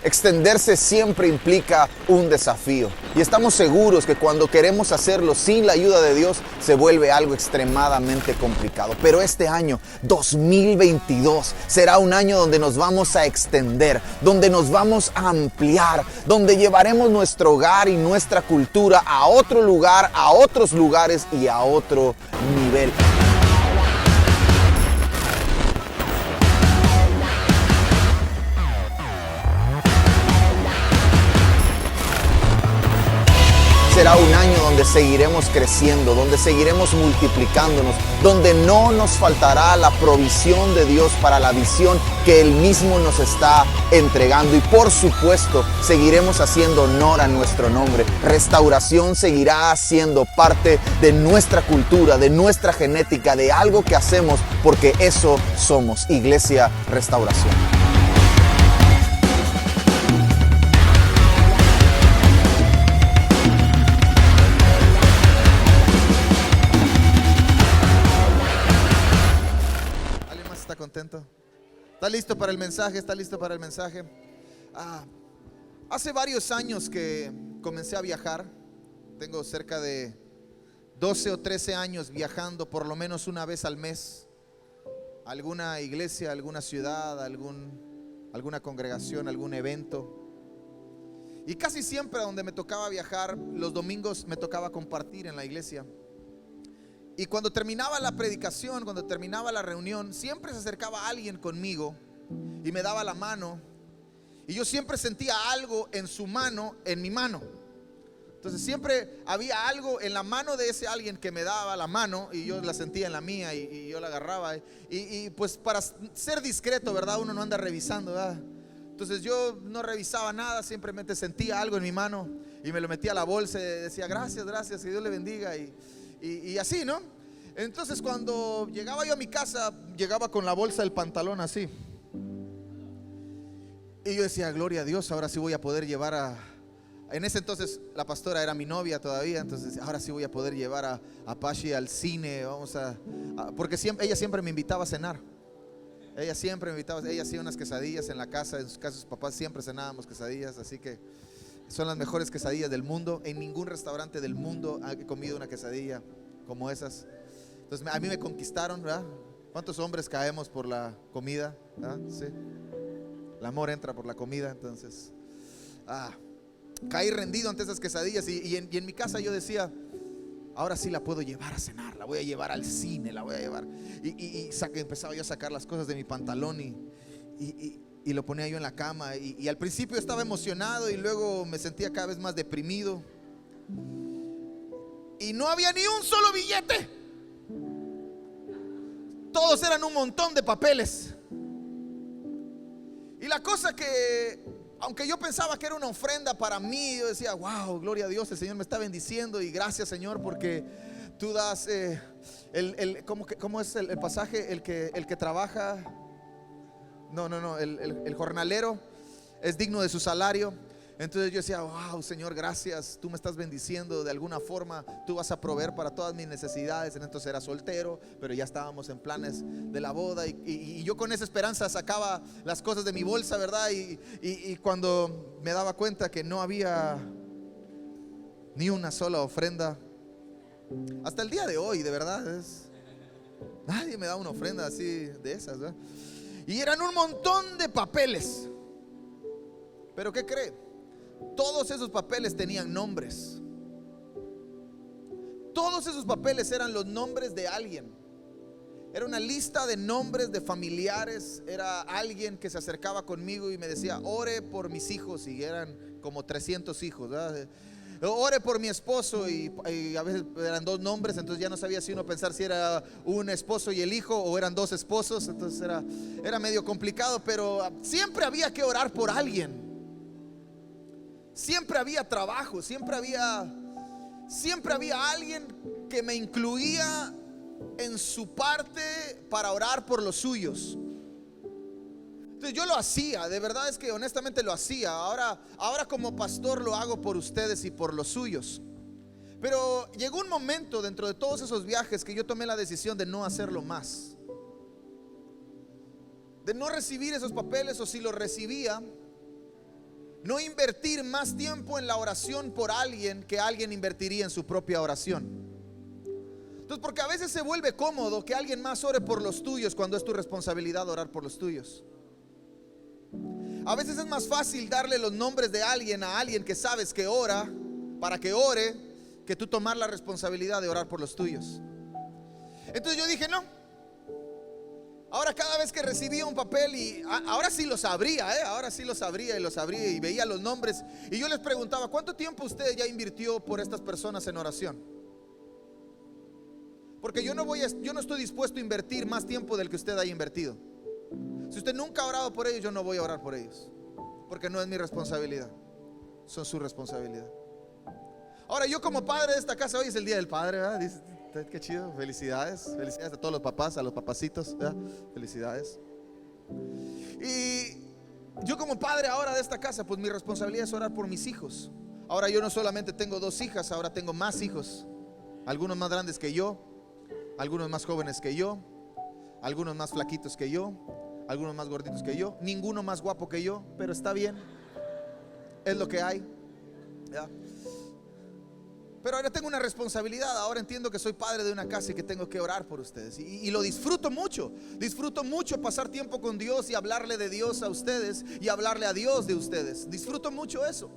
Extenderse siempre implica un desafío y estamos seguros que cuando queremos hacerlo sin la ayuda de Dios se vuelve algo extremadamente complicado. Pero este año 2022 será un año donde nos vamos a extender, donde nos vamos a ampliar, donde llevaremos nuestro hogar y nuestra cultura a otro lugar, a otros lugares y a otro nivel. Será un año donde seguiremos creciendo, donde seguiremos multiplicándonos, donde no nos faltará la provisión de Dios para la visión que Él mismo nos está entregando. Y por supuesto, seguiremos haciendo honor a nuestro nombre. Restauración seguirá siendo parte de nuestra cultura, de nuestra genética, de algo que hacemos, porque eso somos, Iglesia Restauración. ¿Contento? ¿Está listo para el mensaje? ¿Está listo para el mensaje? Hace varios años que comencé a viajar. Tengo cerca de 12 o 13 años viajando por lo menos una vez al mes. Alguna iglesia, alguna ciudad, alguna congregación, algún evento. Y casi siempre donde me tocaba viajar, los domingos me tocaba compartir en la iglesia. Y cuando terminaba la predicación, cuando terminaba la reunión, siempre se acercaba alguien conmigo y me daba la mano. Y yo siempre sentía algo en su mano, en mi mano. Entonces siempre había algo en la mano de ese alguien que me daba la mano y yo la sentía en la mía y yo la agarraba. Y pues para ser discreto, ¿verdad? Uno no anda revisando, ¿verdad? Entonces yo no revisaba nada, simplemente sentía algo en mi mano y me lo metía a la bolsa y decía gracias, gracias, que Dios le bendiga. Y así, ¿no? Entonces cuando llegaba yo a mi casa, llegaba con la bolsa del pantalón así. Y yo decía, gloria a Dios, ahora sí voy a poder llevar En ese entonces la pastora era mi novia todavía. Entonces ahora sí voy a poder llevar a Pashi al cine. Porque ella siempre me invitaba a cenar. Ella siempre me invitaba. Ella hacía unas quesadillas en la casa. En sus casas, sus papás siempre cenábamos quesadillas. Así que son las mejores quesadillas del mundo. En ningún restaurante del mundo he comido una quesadilla como esas. Entonces a mí me conquistaron, ¿verdad? ¿Cuántos hombres caemos por la comida? ¿Verdad? Sí. El amor entra por la comida. Entonces caí rendido ante esas quesadillas. Y en mi casa yo decía, ahora sí la puedo llevar a cenar, la voy a llevar al cine, la voy a llevar. Empezaba yo a sacar las cosas de mi pantalón y lo ponía yo en la cama y al principio estaba emocionado y luego me sentía cada vez más deprimido y no había ni un solo billete. Todos eran un montón de papeles. Y la cosa que, aunque yo pensaba que era una ofrenda para mí, yo decía, wow, gloria a Dios, el Señor me está bendiciendo y gracias, Señor, porque tú das ¿cómo es el pasaje? El que trabaja, el jornalero es digno de su salario. Entonces yo decía, wow, Señor, gracias, tú me estás bendiciendo de alguna forma, tú vas a proveer para todas mis necesidades. Entonces era soltero, pero ya estábamos en planes de la boda y yo con esa esperanza sacaba las cosas de mi bolsa, ¿verdad? Y cuando me daba cuenta que no había ni una sola ofrenda, hasta el día de hoy, de verdad, nadie me da una ofrenda así de esas, ¿verdad? Y eran un montón de papeles. Pero ¿qué cree? Todos esos papeles tenían nombres. Todos esos papeles eran los nombres de alguien. Era una lista de nombres de familiares. Era alguien que se acercaba conmigo y me decía, ore por mis hijos. Y eran como 300 hijos, ¿verdad? Ore por mi esposo y a veces eran dos nombres. Entonces ya no sabía si uno pensar si era un esposo y el hijo o eran dos esposos. Entonces era medio complicado, pero siempre había que orar por alguien. Siempre había trabajo, siempre había alguien que me incluía en su parte para orar por los suyos. Entonces yo lo hacía, de verdad es que honestamente lo hacía. Ahora como pastor lo hago por ustedes y por los suyos. Pero llegó un momento dentro de todos esos viajes que yo tomé la decisión de no hacerlo más, de no recibir esos papeles, o si los recibía, no invertir más tiempo en la oración por alguien que alguien invertiría en su propia oración. Entonces, porque a veces se vuelve cómodo que alguien más ore por los tuyos cuando es tu responsabilidad orar por los tuyos. A veces es más fácil darle los nombres de alguien a alguien que sabes que ora para que ore, que tú tomar la responsabilidad de orar por los tuyos. Entonces yo dije, no. Ahora cada vez que recibía un papel, y ahora sí lo sabría, ahora sí lo sabría y veía los nombres, y yo les preguntaba, ¿cuánto tiempo usted ya invirtió por estas personas en oración? Porque yo no estoy dispuesto a invertir más tiempo del que usted haya invertido. Si usted nunca ha orado por ellos, yo no voy a orar por ellos, porque no es mi responsabilidad, son su responsabilidad. Ahora yo como padre de esta casa, hoy es el día del padre, ¿verdad? Dice, qué chido, felicidades a todos los papás, a los papacitos, ¿verdad? Felicidades. Y yo como padre ahora de esta casa, pues mi responsabilidad es orar por mis hijos. Ahora yo no solamente tengo 2 hijas, ahora tengo más hijos, algunos más grandes que yo, algunos más jóvenes que yo, algunos más flaquitos que yo, algunos más gorditos que yo, ninguno más guapo que yo, pero está bien, es lo que hay, ¿ya? Pero ahora tengo una responsabilidad, ahora entiendo que soy padre de una casa y que tengo que orar por ustedes, y lo disfruto mucho pasar tiempo con Dios y hablarle de Dios a ustedes y hablarle a Dios de ustedes, disfruto mucho eso.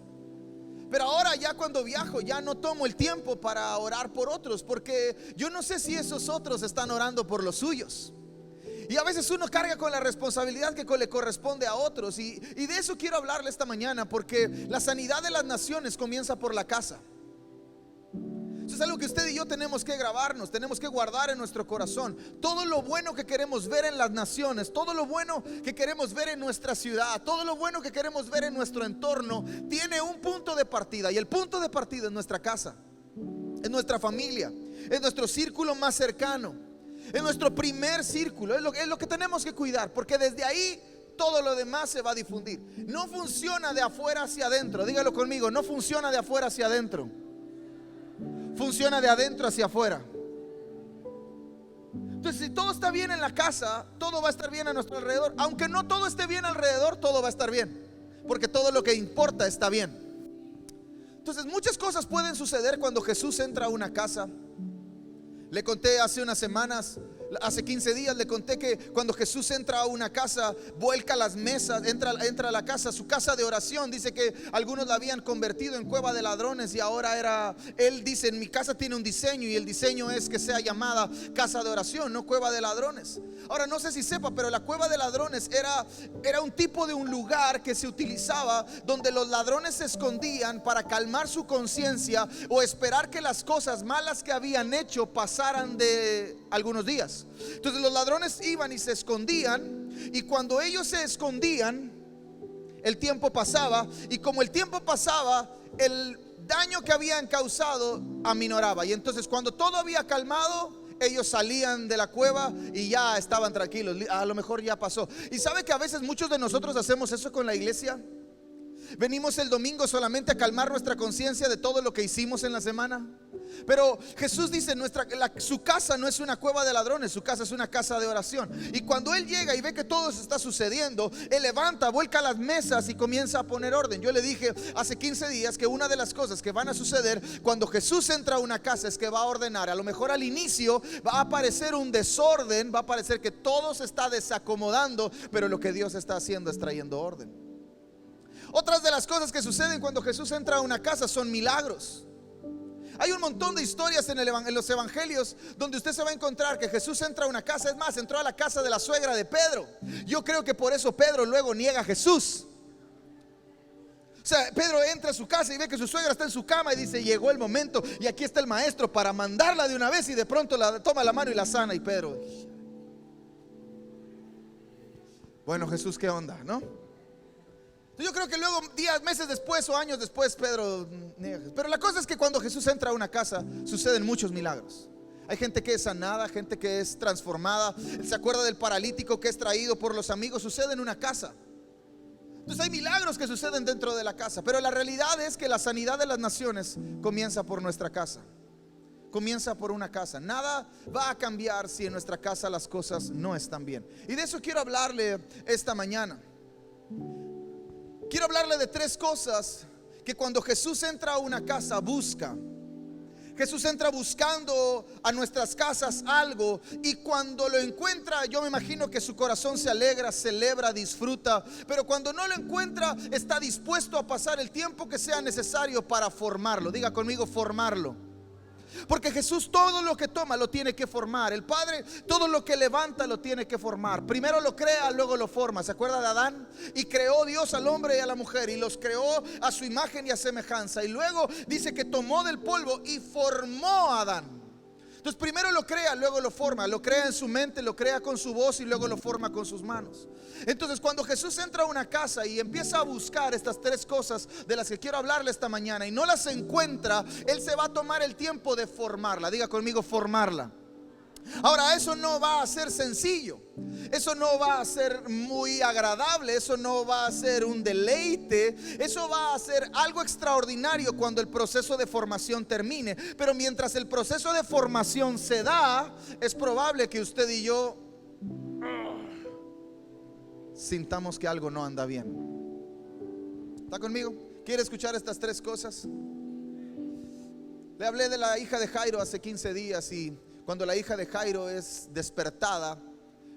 Pero ahora ya cuando viajo ya no tomo el tiempo para orar por otros, porque yo no sé si esos otros están orando por los suyos. Y a veces uno carga con la responsabilidad que le corresponde a otros, y de eso quiero hablarle esta mañana, porque la sanidad de las naciones comienza por la casa. Eso es algo que usted y yo tenemos que grabarnos, tenemos que guardar en nuestro corazón. Todo lo bueno que queremos ver en las naciones, todo lo bueno que queremos ver en nuestra ciudad, todo lo bueno que queremos ver en nuestro entorno, tiene un punto de partida, y el punto de partida es nuestra casa, es nuestra familia, es nuestro círculo más cercano, es nuestro primer círculo, es lo que tenemos que cuidar, porque desde ahí todo lo demás se va a difundir. No funciona de afuera hacia adentro, dígalo conmigo, no funciona de afuera hacia adentro, funciona de adentro hacia afuera. Entonces, si todo está bien en la casa, todo va a estar bien a nuestro alrededor. Aunque no todo esté bien alrededor, todo va a estar bien, porque todo lo que importa está bien. Entonces, muchas cosas pueden suceder cuando Jesús entra a una casa. Le conté hace unas semanas, hace 15 días le conté que cuando Jesús entra a una casa, vuelca las mesas, entra a la casa, su casa de oración. Dice que algunos la habían convertido en cueva de ladrones, y ahora él dice, en mi casa tiene un diseño, y el diseño es que sea llamada casa de oración, no cueva de ladrones. Ahora no sé si sepa, pero la cueva de ladrones era un tipo de un lugar que se utilizaba donde los ladrones se escondían para calmar su conciencia o esperar que las cosas malas que habían hecho pasaran de algunos días. Entonces los ladrones iban y se escondían, y cuando ellos se escondían, el tiempo pasaba, y como el tiempo pasaba, el daño que habían causado aminoraba, y entonces cuando todo había calmado, ellos salían de la cueva y ya estaban tranquilos, a lo mejor ya pasó. Y sabe que a veces muchos de nosotros hacemos eso con la iglesia. Venimos el domingo solamente a calmar nuestra conciencia de todo lo que hicimos en la semana. Pero Jesús dice, su casa no es una cueva de ladrones, su casa es una casa de oración. Y cuando Él llega y ve que todo se está sucediendo, Él levanta, vuelca las mesas y comienza a poner orden. Yo le dije hace 15 días que una de las cosas que van a suceder cuando Jesús entra a una casa es que va a ordenar. A lo mejor al inicio va a aparecer un desorden, va a parecer que todo se está desacomodando, pero lo que Dios está haciendo es trayendo orden. Otras de las cosas que suceden cuando Jesús entra a una casa son milagros. Hay un montón de historias en los evangelios donde usted se va a encontrar que Jesús entra a una casa. Es más, entró a la casa de la suegra de Pedro. Yo creo que por eso Pedro luego niega a Jesús. O sea, Pedro entra a su casa y ve que su suegra está en su cama y dice, llegó el momento y aquí está el maestro para mandarla de una vez, y de pronto la toma la mano y la sana. Y Pedro, bueno, Jesús, ¿qué onda? ¿No? Yo creo que luego, días, meses después o años después, Pedro niega. Pero la cosa es que cuando Jesús entra a una casa, suceden muchos milagros. Hay gente que es sanada, gente que es transformada. Él se acuerda del paralítico que es traído por los amigos. Sucede en una casa. Entonces hay milagros que suceden dentro de la casa. Pero la realidad es que la sanidad de las naciones comienza por nuestra casa. Comienza por una casa. Nada va a cambiar si en nuestra casa las cosas no están bien. Y de eso quiero hablarle esta mañana. quiero hablarle de tres cosas que cuando Jesús entra a una casa busca. Jesús entra buscando a nuestras casas algo, y cuando lo encuentra, yo me imagino que su corazón se alegra, celebra, disfruta. Pero cuando no lo encuentra, está dispuesto a pasar el tiempo que sea necesario para formarlo. Diga conmigo, formarlo. Porque Jesús todo lo que toma lo tiene que formar. El Padre todo lo que levanta lo tiene que formar. Primero lo crea, luego lo forma. ¿Se acuerda de Adán? Y creó Dios al hombre y a la mujer, y los creó a su imagen y a semejanza. Y luego dice que tomó del polvo y formó a Adán. Entonces primero lo crea, luego lo forma. Lo crea en su mente, lo crea con su voz y luego lo forma con sus manos. Entonces cuando Jesús entra a una casa y empieza a buscar estas tres cosas de las que quiero hablarle esta mañana y no las encuentra, Él se va a tomar el tiempo de formarla. Diga conmigo, formarla. Ahora, eso no va a ser sencillo, eso no va a ser muy agradable, eso no va a ser un deleite, eso va a ser algo extraordinario cuando el proceso de formación termine. Pero mientras el proceso de formación se da, es probable que usted y yo sintamos que algo no anda bien. ¿Está conmigo? ¿Quiere escuchar estas tres cosas? Le hablé de la hija de Jairo hace 15 días, y cuando la hija de Jairo es despertada,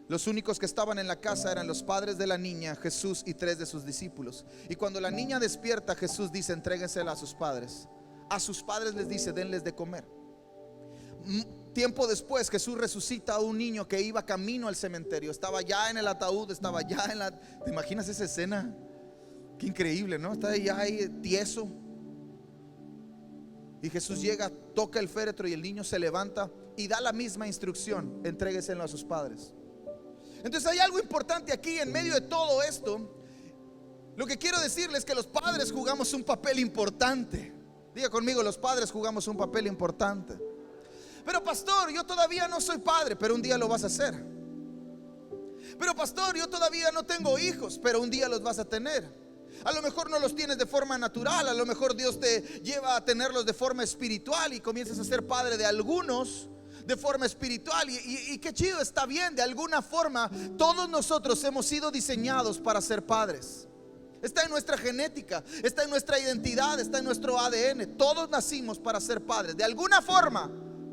los únicos que estaban en la casa eran los padres de la niña, Jesús y 3 de sus discípulos. Y cuando la niña despierta, Jesús dice: entréguensela a sus padres. A sus padres les dice: denles de comer. Tiempo después, Jesús resucita a un niño que iba camino al cementerio. Estaba ya en el ataúd, estaba ya en la... ¿Te imaginas esa escena? Qué increíble, ¿no? Está ya ahí tieso. Y Jesús llega, toca el féretro y el niño se levanta y da la misma instrucción: entrégueselo a sus padres. Entonces hay algo importante aquí en medio de todo esto. Lo que quiero decirles es que los padres jugamos un papel importante. Diga conmigo, los padres jugamos un papel importante. Pero pastor, yo todavía no soy padre, pero un día lo vas a hacer. Pero pastor, yo todavía no tengo hijos, pero un día los vas a tener. A lo mejor no los tienes de forma natural, a lo mejor Dios te lleva a tenerlos de forma espiritual y comienzas a ser padre de algunos de forma espiritual, y qué chido, está bien. De alguna forma todos nosotros hemos sido diseñados para ser padres. Está en nuestra genética, está en nuestra identidad, está en nuestro ADN. Todos nacimos para ser padres. De alguna forma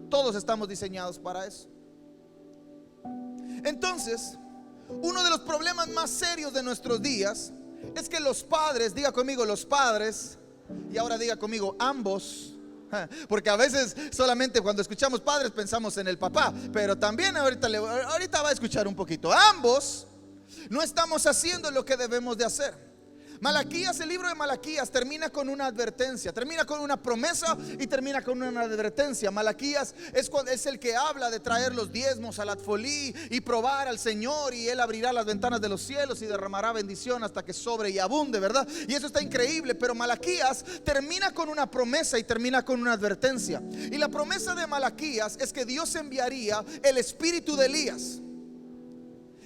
todos estamos diseñados para eso. Entonces, uno de los problemas más serios de nuestros días es que los padres, diga conmigo los padres, y ahora diga conmigo ambos, porque a veces solamente cuando escuchamos padres pensamos en el papá, pero también ahorita va a escuchar un poquito. Ambos no estamos haciendo lo que debemos de hacer. Malaquías, el libro de Malaquías termina con una advertencia, termina con una promesa y termina con una advertencia. Malaquías es el que habla de traer los diezmos al Atfolí y probar al Señor, y Él abrirá las ventanas de los cielos y derramará bendición hasta que sobre y abunde, ¿verdad? Y eso está increíble. Pero Malaquías termina con una promesa y termina con una advertencia. Y la promesa de Malaquías es que Dios enviaría el espíritu de Elías.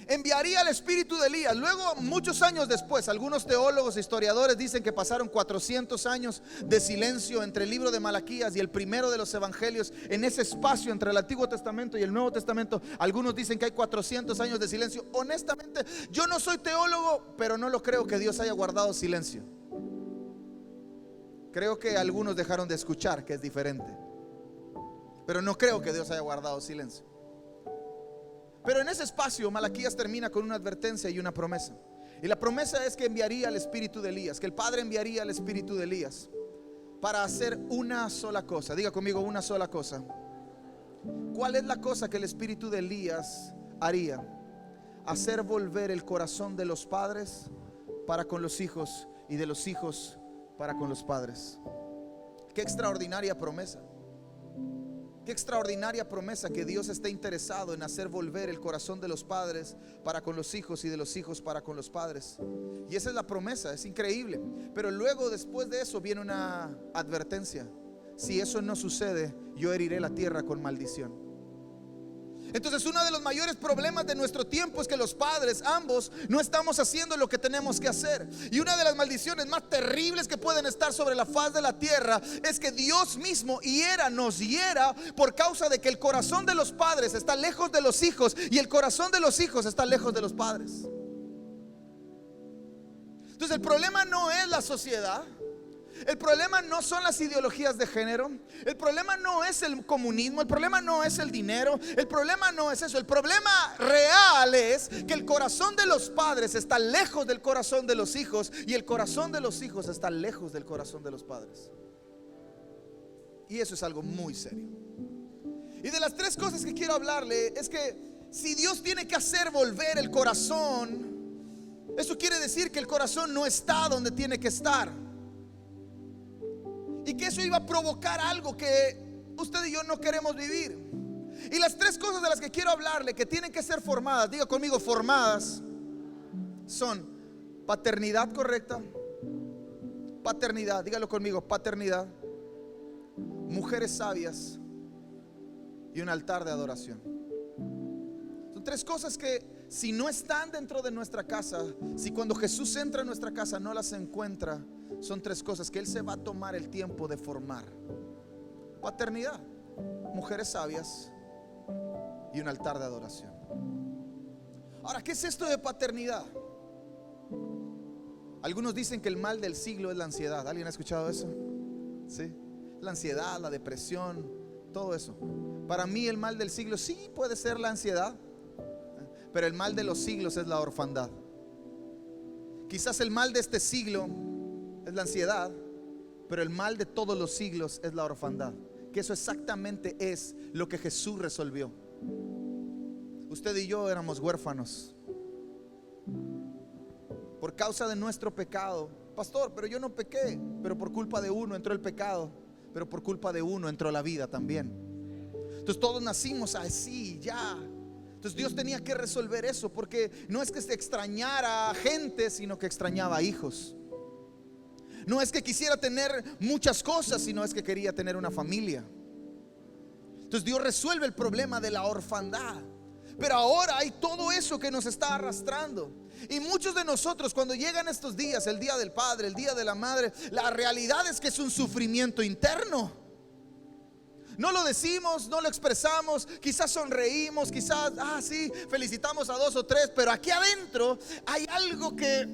Enviaría el espíritu de Elías. Luego, muchos años después, algunos teólogos e historiadores dicen que pasaron 400 años de silencio entre el libro de Malaquías y el primero de los evangelios. En ese espacio entre el Antiguo Testamento y el Nuevo Testamento, algunos dicen que hay 400 años de silencio. Honestamente, yo no soy teólogo, pero no lo creo que Dios haya guardado silencio. Creo que algunos dejaron de escuchar, que es diferente, pero no creo que Dios haya guardado silencio. Pero en ese espacio Malaquías termina con una advertencia y una promesa. Y la promesa es que enviaría el espíritu de Elías, que el Padre enviaría el espíritu de Elías para hacer una sola cosa. Diga conmigo, una sola cosa. ¿Cuál es la cosa que el espíritu de Elías haría? Hacer volver el corazón de los padres para con los hijos y de los hijos para con los padres. Qué extraordinaria promesa. Qué extraordinaria promesa, que Dios esté interesado en hacer volver el corazón de los padres para con los hijos y de los hijos para con los padres. Y esa es la promesa, es increíble. Pero luego, después de eso, viene una advertencia: si eso no sucede, yo heriré la tierra con maldición. Entonces, uno de los mayores problemas de nuestro tiempo es que los padres, ambos, no estamos haciendo lo que tenemos que hacer. Y una de las maldiciones más terribles que pueden estar sobre la faz de la tierra es que Dios mismo nos hiera por causa de que el corazón de los padres está lejos de los hijos y el corazón de los hijos está lejos de los padres. Entonces el problema no es la sociedad. El problema no son las ideologías de género. El problema no es el comunismo. El problema no es el dinero. El problema no es eso. El problema real es que el corazón de los padres está lejos del corazón de los hijos, y el corazón de los hijos está lejos del corazón de los padres. Y eso es algo muy serio. Y de las tres cosas que quiero hablarle es que si Dios tiene que hacer volver el corazón, eso quiere decir que el corazón no está donde tiene que estar, y que eso iba a provocar algo que usted y yo no queremos vivir. Y las tres cosas de las que quiero hablarle que tienen que ser formadas, diga conmigo, formadas, son paternidad correcta, paternidad, dígalo conmigo, paternidad, mujeres sabias y un altar de adoración. Son tres cosas que si no están dentro de nuestra casa, si cuando Jesús entra en nuestra casa no las encuentra, son tres cosas que Él se va a tomar el tiempo de formar: paternidad, mujeres sabias y un altar de adoración. Ahora, ¿qué es esto de paternidad? Algunos dicen que el mal del siglo es la ansiedad. ¿Alguien ha escuchado eso? Sí, la ansiedad, la depresión, todo eso. Para mí el mal del siglo sí puede ser la ansiedad, pero el mal de los siglos es la orfandad. Quizás el mal de este siglo es la ansiedad, pero el mal de todos los siglos es la orfandad. Que eso exactamente es lo que Jesús resolvió. Usted y yo éramos huérfanos por causa de nuestro pecado. Pastor, pero yo no pequé. Pero por culpa de uno entró el pecado, pero por culpa de uno entró la vida también. Entonces todos nacimos así, ya. Entonces Dios tenía que resolver eso, porque no es que se extrañara a gente, sino que extrañaba a hijos. No es que quisiera tener muchas cosas, sino es que quería tener una familia. Entonces Dios resuelve el problema de la orfandad. Pero ahora hay todo eso que nos está arrastrando. Y muchos de nosotros, cuando llegan estos días, el día del padre, el día de la madre, la realidad es que es un sufrimiento interno. No lo decimos, no lo expresamos, quizás sonreímos, quizás, sí, felicitamos a dos o tres, pero aquí adentro hay algo que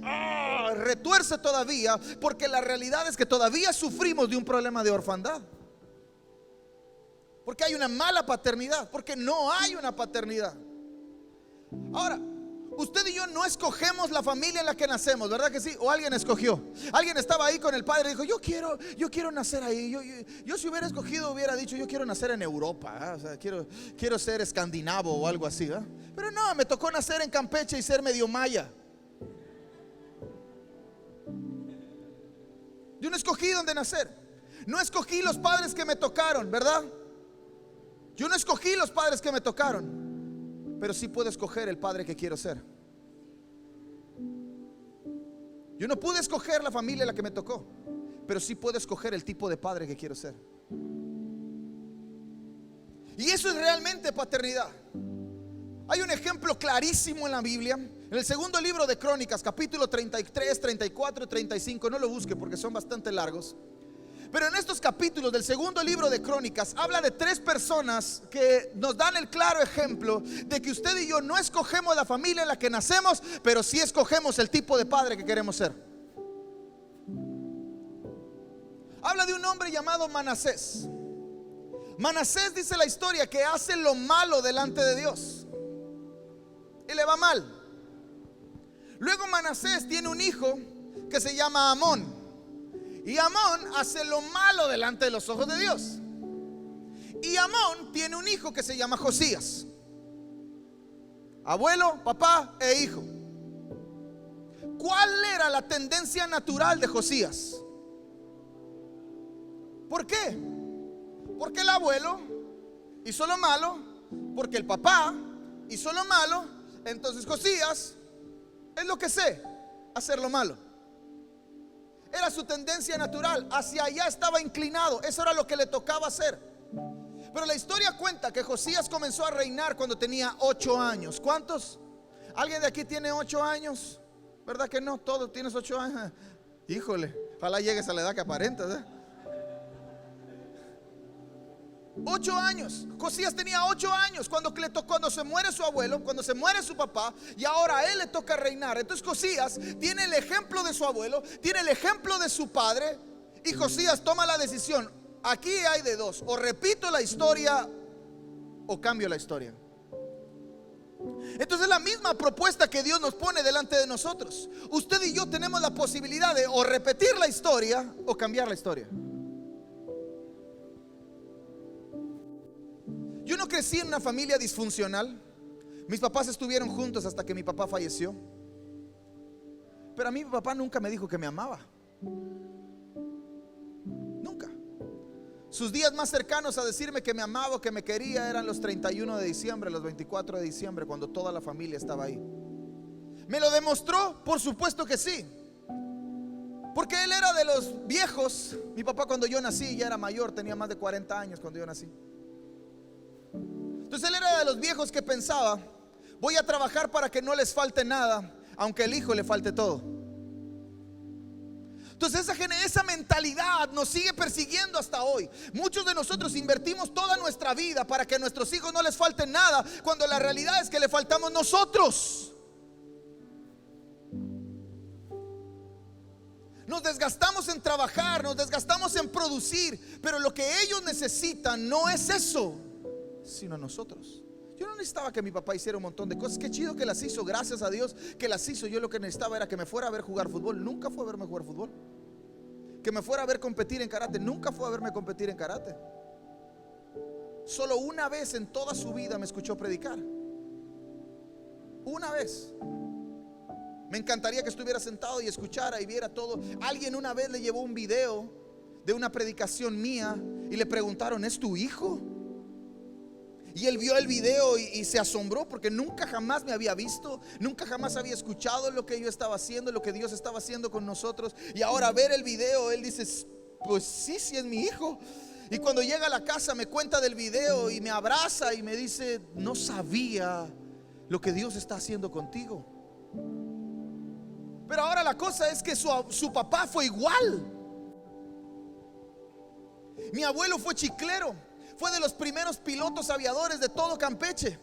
retuerce todavía, porque la realidad es que todavía sufrimos de un problema de orfandad. Porque hay una mala paternidad, porque no hay una paternidad. Ahora, usted y yo no escogemos la familia en la que nacemos, ¿verdad que sí? O alguien escogió. Alguien estaba ahí con el padre y dijo: yo quiero nacer ahí. Yo si hubiera escogido hubiera dicho: yo quiero nacer en Europa, o sea, quiero ser escandinavo o algo así, ¿eh? Pero no, me tocó nacer en Campeche y ser medio maya. Yo no escogí dónde nacer. No escogí los padres que me tocaron, ¿verdad? Yo no escogí los padres que me tocaron, pero sí puedo escoger el padre que quiero ser. Yo no pude escoger la familia en la que me tocó, pero sí puedo escoger el tipo de padre que quiero ser. Y eso es realmente paternidad. Hay un ejemplo clarísimo en la Biblia, en el segundo libro de Crónicas, capítulo 33, 34 y 35. No lo busque porque son bastante largos. Pero en estos capítulos del segundo libro de Crónicas habla de tres personas que nos dan el claro ejemplo de que usted y yo no escogemos la familia en la que nacemos, pero sí escogemos el tipo de padre que queremos ser. Habla de un hombre llamado Manasés. Manasés, dice la historia, que hace lo malo delante de Dios y le va mal. Luego Manasés tiene un hijo que se llama Amón. Y Amón hace lo malo delante de los ojos de Dios. Y Amón tiene un hijo que se llama Josías. Abuelo, papá e hijo. ¿Cuál era la tendencia natural de Josías? ¿Por qué? Porque el abuelo hizo lo malo, porque el papá hizo lo malo. Entonces Josías es lo que sé, hacer lo malo. Era su tendencia natural, hacia allá estaba inclinado, eso era lo que le tocaba hacer. Pero la historia cuenta que Josías comenzó a reinar cuando tenía 8 años. ¿Cuántos? ¿Alguien de aquí tiene 8 años? ¿Verdad que no? Todos tienes 8 años. Híjole, ojalá llegues a la edad que aparentas, ¿eh? 8 años. Josías tenía 8 años cuando se muere su abuelo, cuando se muere su papá, y ahora a él le toca reinar. Entonces Josías tiene el ejemplo de su abuelo, tiene el ejemplo de su padre, y Josías toma la decisión. Aquí hay de dos: o repito la historia o cambio la historia. Entonces la misma propuesta que Dios nos pone delante de nosotros. Usted y yo tenemos la posibilidad de o repetir la historia o cambiar la historia. Yo no crecí en una familia disfuncional. Mis papás estuvieron juntos hasta que mi papá falleció. Pero a mí mi papá nunca me dijo que me amaba. Nunca. Sus días más cercanos a decirme que me amaba o que me quería eran los 31 de diciembre, los 24 de diciembre, cuando toda la familia estaba ahí. ¿Me lo demostró? Por supuesto que sí. Porque él era de los viejos. Mi papá cuando yo nací ya era mayor, tenía más de 40 años cuando yo nací. Entonces él era de los viejos que pensaba: voy a trabajar para que no les falte nada, aunque al hijo le falte todo. Entonces esa mentalidad nos sigue persiguiendo hasta hoy. Muchos de nosotros invertimos toda nuestra vida para que a nuestros hijos no les falte nada, cuando la realidad es que le faltamos nosotros. Nos desgastamos en trabajar, nos desgastamos en producir, pero lo que ellos necesitan no es eso, sino nosotros. Yo no necesitaba que mi papá hiciera un montón de cosas. Qué chido que las hizo, gracias a Dios que las hizo. Yo lo que necesitaba era que me fuera a ver jugar fútbol. Nunca fue a verme jugar fútbol. Que me fuera a ver competir en karate. Nunca fue a verme competir en karate. Solo una vez en toda su vida me escuchó predicar. Una vez. Me encantaría que estuviera sentado y escuchara y viera todo. Alguien una vez le llevó un video de una predicación mía y le preguntaron: ¿es tu hijo? Y él vio el video y se asombró, porque nunca jamás me había visto, nunca jamás había escuchado lo que yo estaba haciendo, lo que Dios estaba haciendo con nosotros. Y ahora ver el video, él dice: pues sí, sí es mi hijo. Y cuando llega a la casa me cuenta del video y me abraza y me dice: no sabía lo que Dios está haciendo contigo. Pero ahora la cosa es que su papá fue igual. Mi abuelo fue chiclero. Fue de los primeros pilotos aviadores de todo Campeche.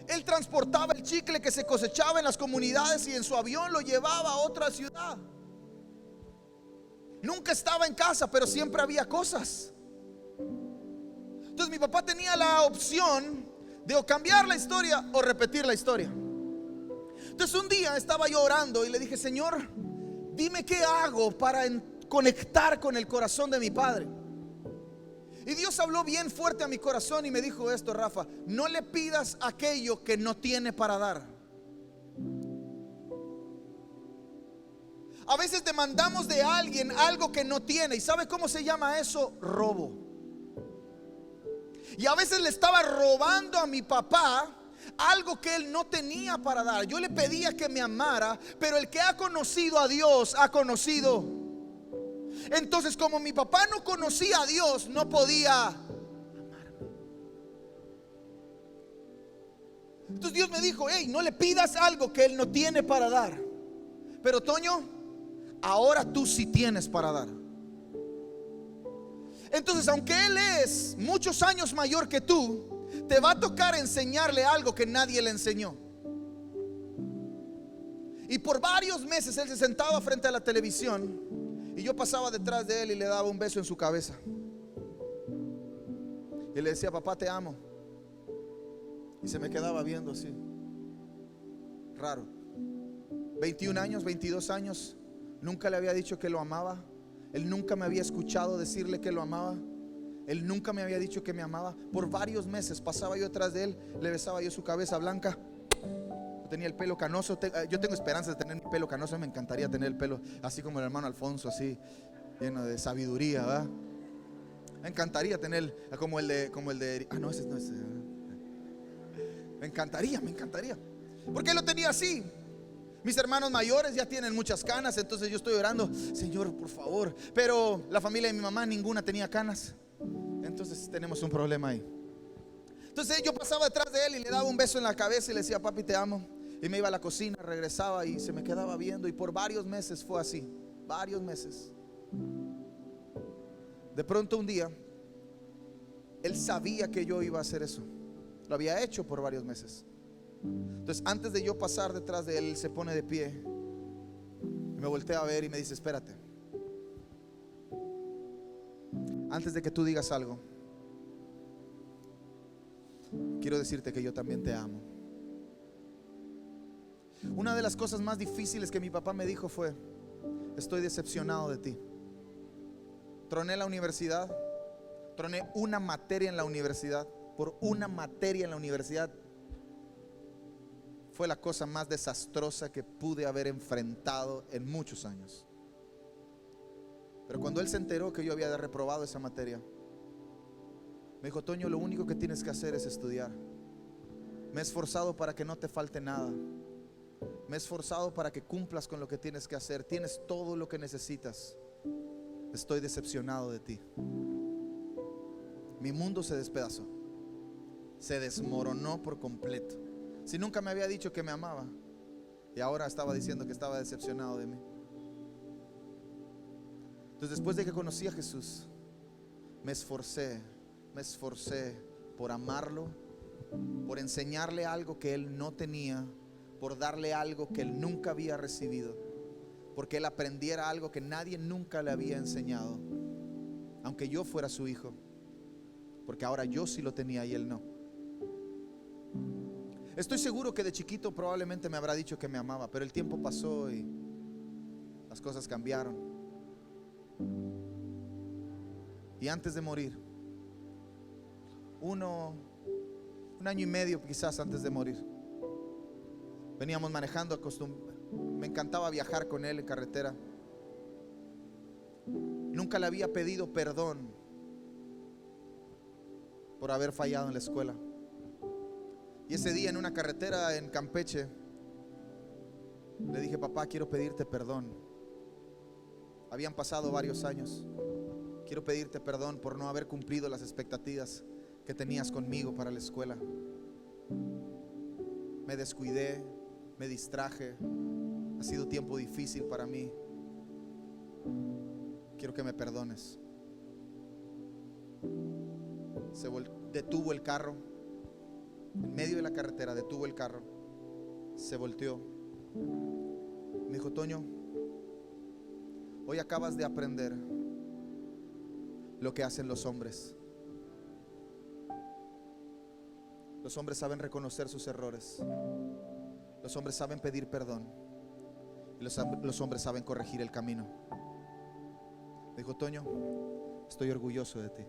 Él transportaba el chicle que se cosechaba en las comunidades y en su avión lo llevaba a otra ciudad. Nunca estaba en casa, pero siempre había cosas. Entonces mi papá tenía la opción de o cambiar la historia o repetir la historia. Entonces un día estaba yo orando y le dije: Señor, dime qué hago para conectar con el corazón de mi padre. Y Dios habló bien fuerte a mi corazón y me dijo esto: Rafa, no le pidas aquello que no tiene para dar. A veces demandamos de alguien algo que no tiene. ¿Y sabe cómo se llama eso? Robo. Y a veces le estaba robando a mi papá algo que él no tenía para dar. Yo le pedía que me amara, pero el que ha conocido a Dios ha conocido. Entonces, como mi papá no conocía a Dios, no podía amarme. Entonces Dios me dijo: hey, no le pidas algo que él no tiene para dar. Pero Toño, ahora tú sí tienes para dar. Entonces, aunque él es muchos años mayor que tú, te va a tocar enseñarle algo que nadie le enseñó. Y por varios meses él se sentaba frente a la televisión y yo pasaba detrás de él y le daba un beso en su cabeza. Y le decía: papá, te amo. Y se me quedaba viendo así, raro. 21 años, 22 años. Nunca le había dicho que lo amaba. Él nunca me había escuchado decirle que lo amaba. Él nunca me había dicho que me amaba. Por varios meses pasaba yo detrás de él, le besaba yo su cabeza blanca. Tenía el pelo canoso. Yo tengo esperanza de tener mi pelo canoso. Me encantaría tener el pelo así como el hermano Alfonso, así lleno de sabiduría, ¿verdad? Me encantaría tener como el de no, ese no es. Me encantaría. Porque él lo tenía así. Mis hermanos mayores ya tienen muchas canas, entonces yo estoy orando: Señor, por favor. Pero la familia de mi mamá, ninguna tenía canas. Entonces tenemos un problema ahí. Entonces yo pasaba detrás de él y le daba un beso en la cabeza y le decía: papi, te amo. Y me iba a la cocina, regresaba y se me quedaba viendo. Y por varios meses fue así, varios meses. De pronto un día Él sabía que yo iba a hacer eso. Lo había hecho por varios meses. Entonces, antes de yo pasar detrás de él, él se pone de pie y me voltea a ver y me dice: espérate, antes de que tú digas algo, quiero decirte que yo también te amo. Una de las cosas más difíciles que mi papá me dijo fue: estoy decepcionado de ti. Troné la universidad, troné una materia en la universidad. Por una materia en la universidad fue la cosa más desastrosa que pude haber enfrentado en muchos años. Pero cuando él se enteró que yo había reprobado esa materia, me dijo: Toño, lo único que tienes que hacer es estudiar. Me he esforzado para que no te falte nada. Me he esforzado para que cumplas con lo que tienes que hacer. Tienes todo lo que necesitas. Estoy decepcionado de ti. Mi mundo se despedazó, se desmoronó por completo. Si nunca me había dicho que me amaba, y ahora estaba diciendo que estaba decepcionado de mí. Entonces, después de que conocí a Jesús, me esforcé por amarlo, por enseñarle algo que él no tenía, por darle algo que él nunca había recibido, porque él aprendiera algo que nadie nunca le había enseñado, aunque yo fuera su hijo, porque ahora yo sí lo tenía y él no. Estoy seguro que de chiquito probablemente me habrá dicho que me amaba, pero el tiempo pasó y las cosas cambiaron. Y antes de morir, un año y medio quizás antes de morir, veníamos manejando, me encantaba viajar con él en carretera. Nunca le había pedido perdón por haber fallado en la escuela. Y ese día en una carretera en Campeche le dije: papá, quiero pedirte perdón. Habían pasado varios años. Quiero pedirte perdón por no haber cumplido las expectativas que tenías conmigo para la escuela. Me descuidé, me distraje. Ha sido tiempo difícil para mí. Quiero que me perdones. Detuvo el carro. En medio de la carretera detuvo el carro. Se volteó. Me dijo: Toño, hoy acabas de aprender lo que hacen los hombres. Los hombres saben reconocer sus errores. Los hombres saben pedir perdón. Y los hombres saben corregir el camino. Me dijo: Toño, estoy orgulloso de ti.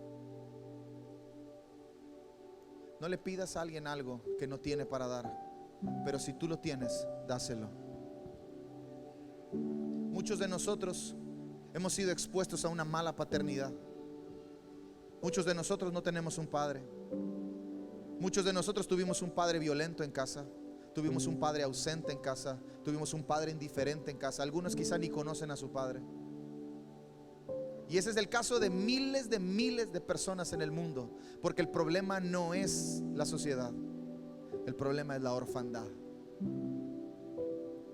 No le pidas a alguien algo que no tiene para dar, pero si tú lo tienes, dáselo. Muchos de nosotros hemos sido expuestos a una mala paternidad. Muchos de nosotros no tenemos un padre. Muchos de nosotros tuvimos un padre violento en casa. Tuvimos un padre ausente en casa. Tuvimos un padre indiferente en casa. Algunos quizá ni conocen a su padre. Y ese es el caso de miles de personas en el mundo. Porque el problema no es la sociedad. El problema es la orfandad.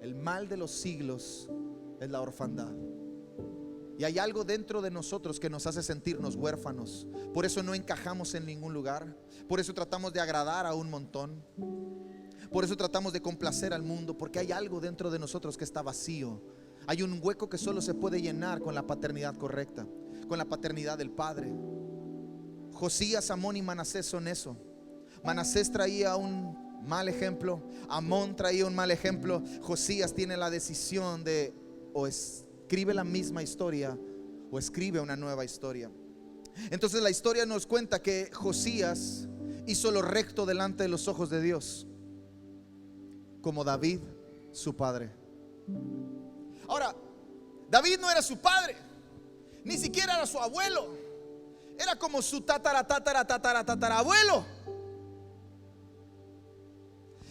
El mal de los siglos es la orfandad. Y hay algo dentro de nosotros que nos hace sentirnos huérfanos. Por eso no encajamos en ningún lugar. Por eso tratamos de agradar a un montón. Por eso tratamos de complacer al mundo. Porque hay algo dentro de nosotros que está vacío. Hay un hueco que solo se puede llenar con la paternidad correcta, con la paternidad del padre. Josías, Amón y Manasés son eso. Manasés traía un mal ejemplo, Amón traía un mal ejemplo. Josías tiene la decisión de o escribe la misma historia o escribe una nueva historia. Entonces la historia nos cuenta que Josías hizo lo recto delante de los ojos de Dios, como David, su padre. Ahora, David no era su padre, ni siquiera era su abuelo. Era como su tatarabuelo.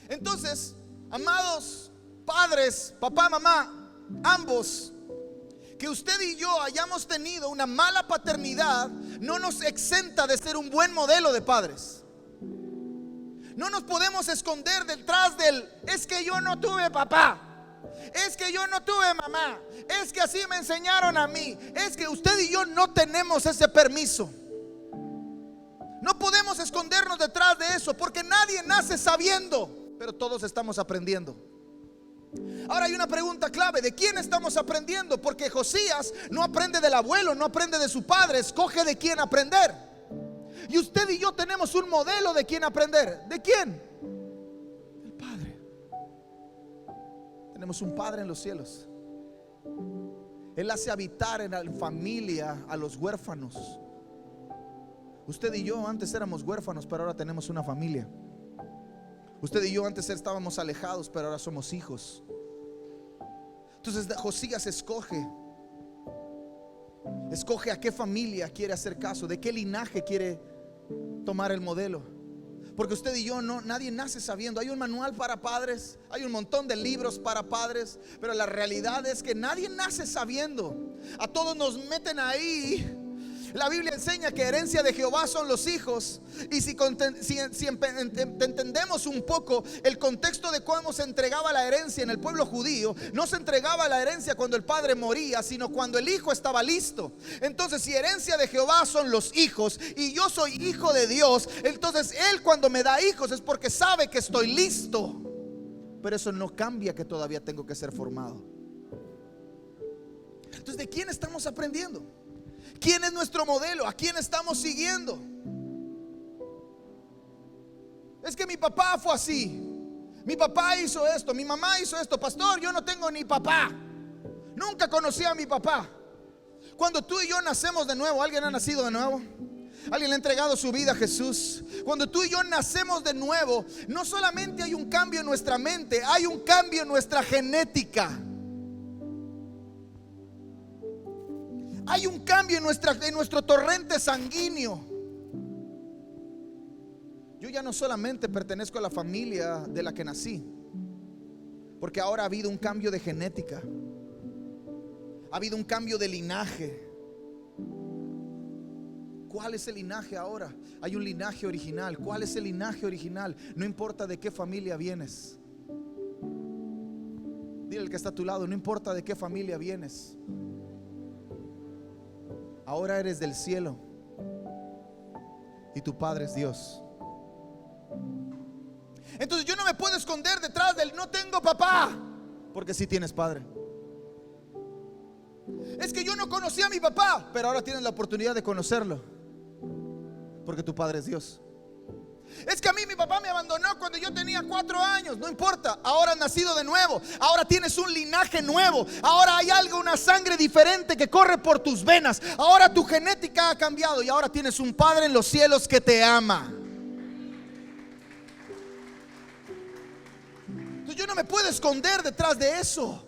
Entonces, amados padres, papá, mamá, ambos, que usted y yo hayamos tenido una mala paternidad no nos exenta de ser un buen modelo de padres. No nos podemos esconder detrás del es que yo no tuve papá, es que yo no tuve mamá, es que así me enseñaron a mí. Es que usted y yo no tenemos ese permiso. No podemos escondernos detrás de eso, porque nadie nace sabiendo, pero todos estamos aprendiendo. Ahora hay una pregunta clave: ¿de quién estamos aprendiendo? Porque Josías no aprende del abuelo, no aprende de su padre, escoge de quién aprender. Y usted y yo tenemos un modelo de quién aprender. ¿De quién? El Padre. Tenemos un Padre en los cielos. Él hace habitar en la familia a los huérfanos. Usted y yo antes éramos huérfanos, pero ahora tenemos una familia. Usted y yo antes estábamos alejados, pero ahora somos hijos. Entonces Josías escoge a qué familia quiere hacer caso, de qué linaje quiere tomar el modelo. Porque usted y yo nadie nace sabiendo. Hay un manual para padres, hay un montón de libros para padres, pero la realidad es que nadie nace sabiendo. A todos nos meten ahí. La Biblia enseña que herencia de Jehová son los hijos. Y si entendemos un poco el contexto de cómo se entregaba la herencia en el pueblo judío, no se entregaba la herencia cuando el padre moría, sino cuando el hijo estaba listo. Entonces, si herencia de Jehová son los hijos y yo soy hijo de Dios, entonces Él cuando me da hijos es porque sabe que estoy listo. Pero eso no cambia que todavía tengo que ser formado. Entonces, ¿de quién estamos aprendiendo? ¿Quién es nuestro modelo? ¿A quién estamos siguiendo? Es que mi papá fue así, mi papá hizo esto, mi mamá hizo esto. Pastor, yo no tengo ni papá, nunca conocí a mi papá. Cuando tú y yo nacemos de nuevo, ¿alguien ha nacido de nuevo? ¿Alguien le ha entregado su vida a Jesús? Cuando tú y yo nacemos de nuevo, no solamente hay un cambio en nuestra mente, hay un cambio en nuestra genética. Hay un cambio en nuestro torrente sanguíneo. Yo ya no solamente pertenezco a la familia de la que nací, porque ahora ha habido un cambio de genética, ha habido un cambio de linaje. ¿Cuál es el linaje ahora? Hay un linaje original. ¿Cuál es el linaje original? No importa de qué familia vienes. Dile al que está a tu lado: no importa de qué familia vienes, ahora eres del cielo y tu Padre es Dios. Entonces yo no me puedo esconder detrás del no tengo papá, porque sí tienes padre. Es que yo no conocí a mi papá, pero ahora tienes la oportunidad de conocerlo, porque tu Padre es Dios. Es que a mí mi papá me abandonó cuando yo tenía 4 años. No importa, ahora has nacido de nuevo. Ahora tienes un linaje nuevo. Ahora hay algo, una sangre diferente que corre por tus venas. Ahora tu genética ha cambiado y ahora tienes un Padre en los cielos que te ama. Entonces yo no me puedo esconder detrás de eso.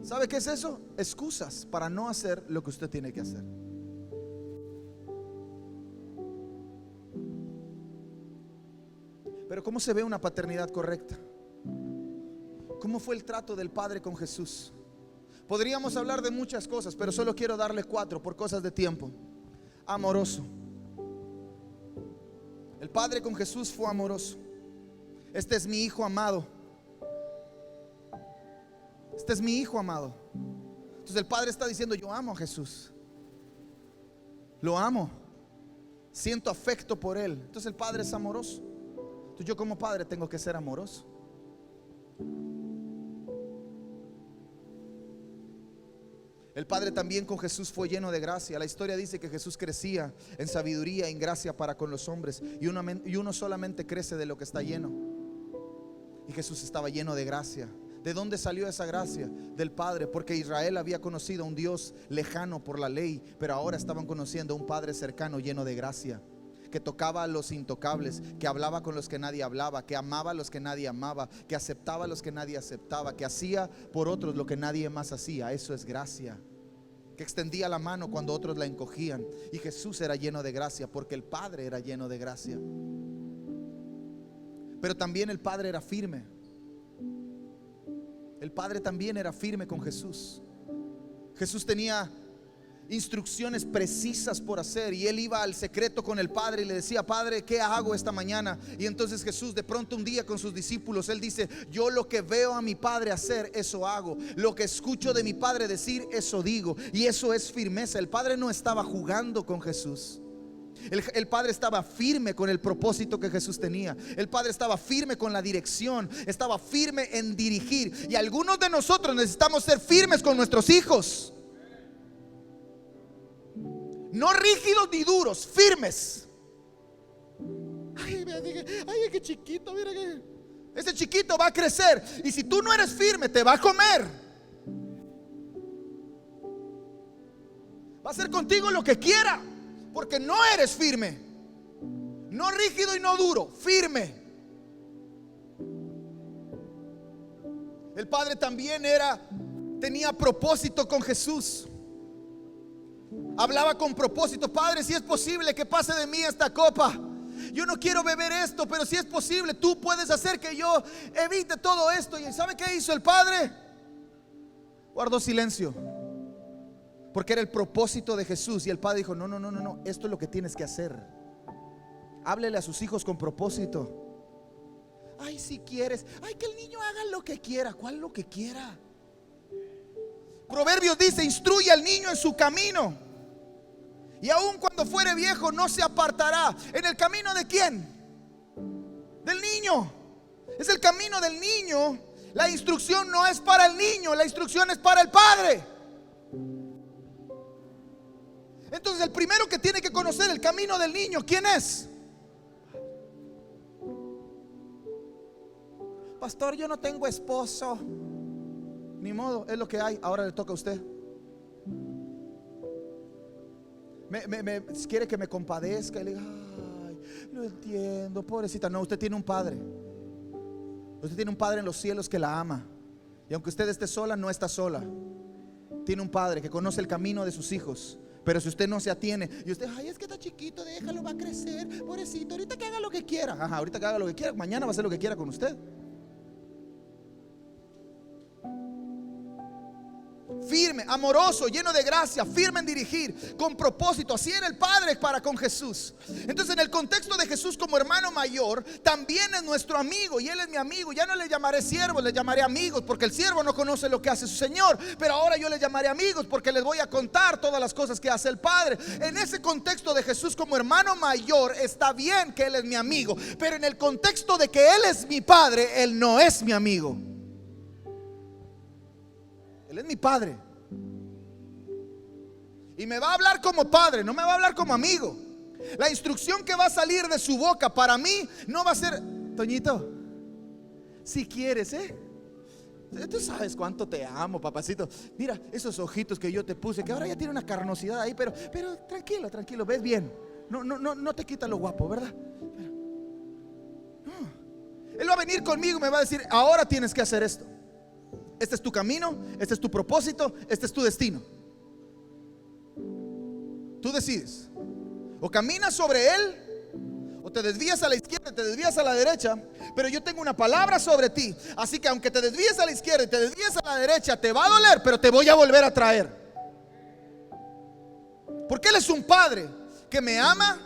¿Sabe qué es eso? Excusas para no hacer lo que usted tiene que hacer. Pero ¿cómo se ve una paternidad correcta? ¿Cómo fue el trato del Padre con Jesús? Podríamos hablar de muchas cosas, pero solo quiero darle 4 por cosas de tiempo. Amoroso. El Padre con Jesús fue amoroso. Este es mi hijo amado. Este es mi hijo amado. Entonces el Padre está diciendo: yo amo a Jesús, lo amo, siento afecto por Él. Entonces el Padre es amoroso. Entonces yo como padre tengo que ser amoroso. El Padre también con Jesús fue lleno de gracia. La historia dice que Jesús crecía en sabiduría y en gracia para con los hombres. Y uno solamente crece de lo que está lleno. Y Jesús estaba lleno de gracia. ¿De dónde salió esa gracia? Del Padre, porque Israel había conocido a un Dios lejano por la ley, pero ahora estaban conociendo a un Padre cercano, lleno de gracia, que tocaba a los intocables, que hablaba con los que nadie hablaba, que amaba a los que nadie amaba, que aceptaba a los que nadie aceptaba, que hacía por otros lo que nadie más hacía. Eso es gracia. Que extendía la mano cuando otros la encogían. Y Jesús era lleno de gracia porque el Padre era lleno de gracia. Pero también el Padre era firme. El Padre también era firme con Jesús. Jesús tenía instrucciones precisas por hacer, y él iba al secreto con el Padre y le decía: Padre, ¿qué hago esta mañana? Y entonces Jesús de pronto un día con sus discípulos, él dice: yo lo que veo a mi Padre hacer, eso hago. Lo que escucho de mi Padre decir, eso digo. Y eso es firmeza. El Padre no estaba jugando con Jesús. El padre estaba firme con el propósito que Jesús tenía. El padre estaba firme con la dirección, estaba firme en dirigir. Y algunos de nosotros necesitamos ser firmes con nuestros hijos. No rígidos ni duros, firmes. Ay, qué chiquito, mira que ese chiquito va a crecer. Y si tú no eres firme, te va a comer. Va a hacer contigo lo que quiera, porque no eres firme. No rígido y no duro, firme. El padre también tenía propósito con Jesús. Hablaba con propósito. Padre, si es posible que pase de mí esta copa. Yo no quiero beber esto, pero si es posible, tú puedes hacer que yo evite todo esto. ¿Y sabe qué hizo el padre? Guardó silencio, porque era el propósito de Jesús. Y el padre dijo: no, esto es lo que tienes que hacer. Háblele a sus hijos con propósito. Ay, si quieres, ay, que el niño haga lo que quiera. ¿Cuál lo que quiera? Proverbios dice: instruye al niño en su camino, y aun cuando fuere viejo no se apartará. ¿En el camino de quién? Del niño. Es el camino del niño. La instrucción no es para el niño, la instrucción es para el padre. Entonces el primero que tiene que conocer el camino del niño, ¿quién es? Pastor, yo no tengo esposo. Ni modo, es lo que hay. Ahora le toca a usted. Quiere que me compadezca y le diga: ay, lo entiendo, pobrecita. No, usted tiene un padre. Usted tiene un padre en los cielos que la ama. Y aunque usted esté sola, no está sola. Tiene un padre que conoce el camino de sus hijos. Pero si usted no se atiene y usted: ay, es que está chiquito, déjalo, va a crecer, pobrecito, ahorita que haga lo que quiera. Ajá, ahorita que haga lo que quiera, mañana va a hacer lo que quiera con usted. Firme, amoroso, lleno de gracia, firme en dirigir, con propósito. Así era el padre para con Jesús. Entonces, en el contexto de Jesús como hermano mayor, también es nuestro amigo. Y él es mi amigo. Ya no le llamaré siervos, le llamaré amigos, porque el siervo no conoce lo que hace su señor. Pero ahora yo les llamaré amigos, porque les voy a contar todas las cosas que hace el padre. En ese contexto de Jesús como hermano mayor, está bien que él es mi amigo. Pero en el contexto de que él es mi padre, él no es mi amigo. Él es mi padre. Y me va a hablar como padre, no me va a hablar como amigo. La instrucción que va a salir de su boca para mí no va a ser: Toñito, si quieres, tú sabes cuánto te amo, papacito. Mira esos ojitos que yo te puse, que ahora ya tiene una carnosidad ahí, pero tranquilo, ves bien. No te quita lo guapo, ¿verdad? Pero, no. Él va a venir conmigo y me va a decir: ahora tienes que hacer esto. Este es tu camino, este es tu propósito, este es tu destino. Tú decides. O caminas sobre él, o te desvías a la izquierda, te desvías a la derecha. Pero yo tengo una palabra sobre ti. Así que aunque te desvíes a la izquierda y te desvíes a la derecha, te va a doler, pero te voy a volver a traer. Porque él es un padre que me ama,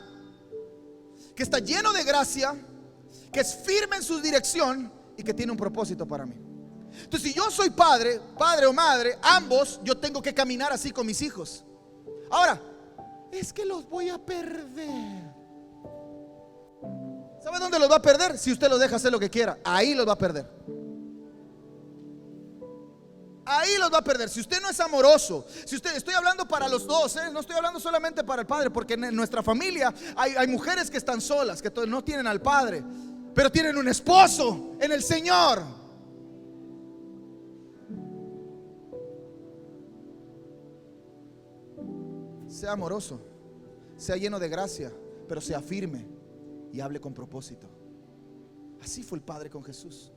que está lleno de gracia, que es firme en su dirección y que tiene un propósito para mí. Entonces, si yo soy padre o madre, ambos, yo tengo que caminar así con mis hijos. Ahora, es que los voy a perder. ¿Sabe dónde los va a perder? Si usted los deja hacer lo que quiera, ahí los va a perder. Ahí los va a perder. Si usted no es amoroso, si usted, estoy hablando para los dos, no estoy hablando solamente para el padre, porque en nuestra familia hay mujeres que están solas, que no tienen al padre, pero tienen un esposo en el Señor. Sea amoroso, sea lleno de gracia, pero sea firme y hable con propósito. Así fue el Padre con Jesús.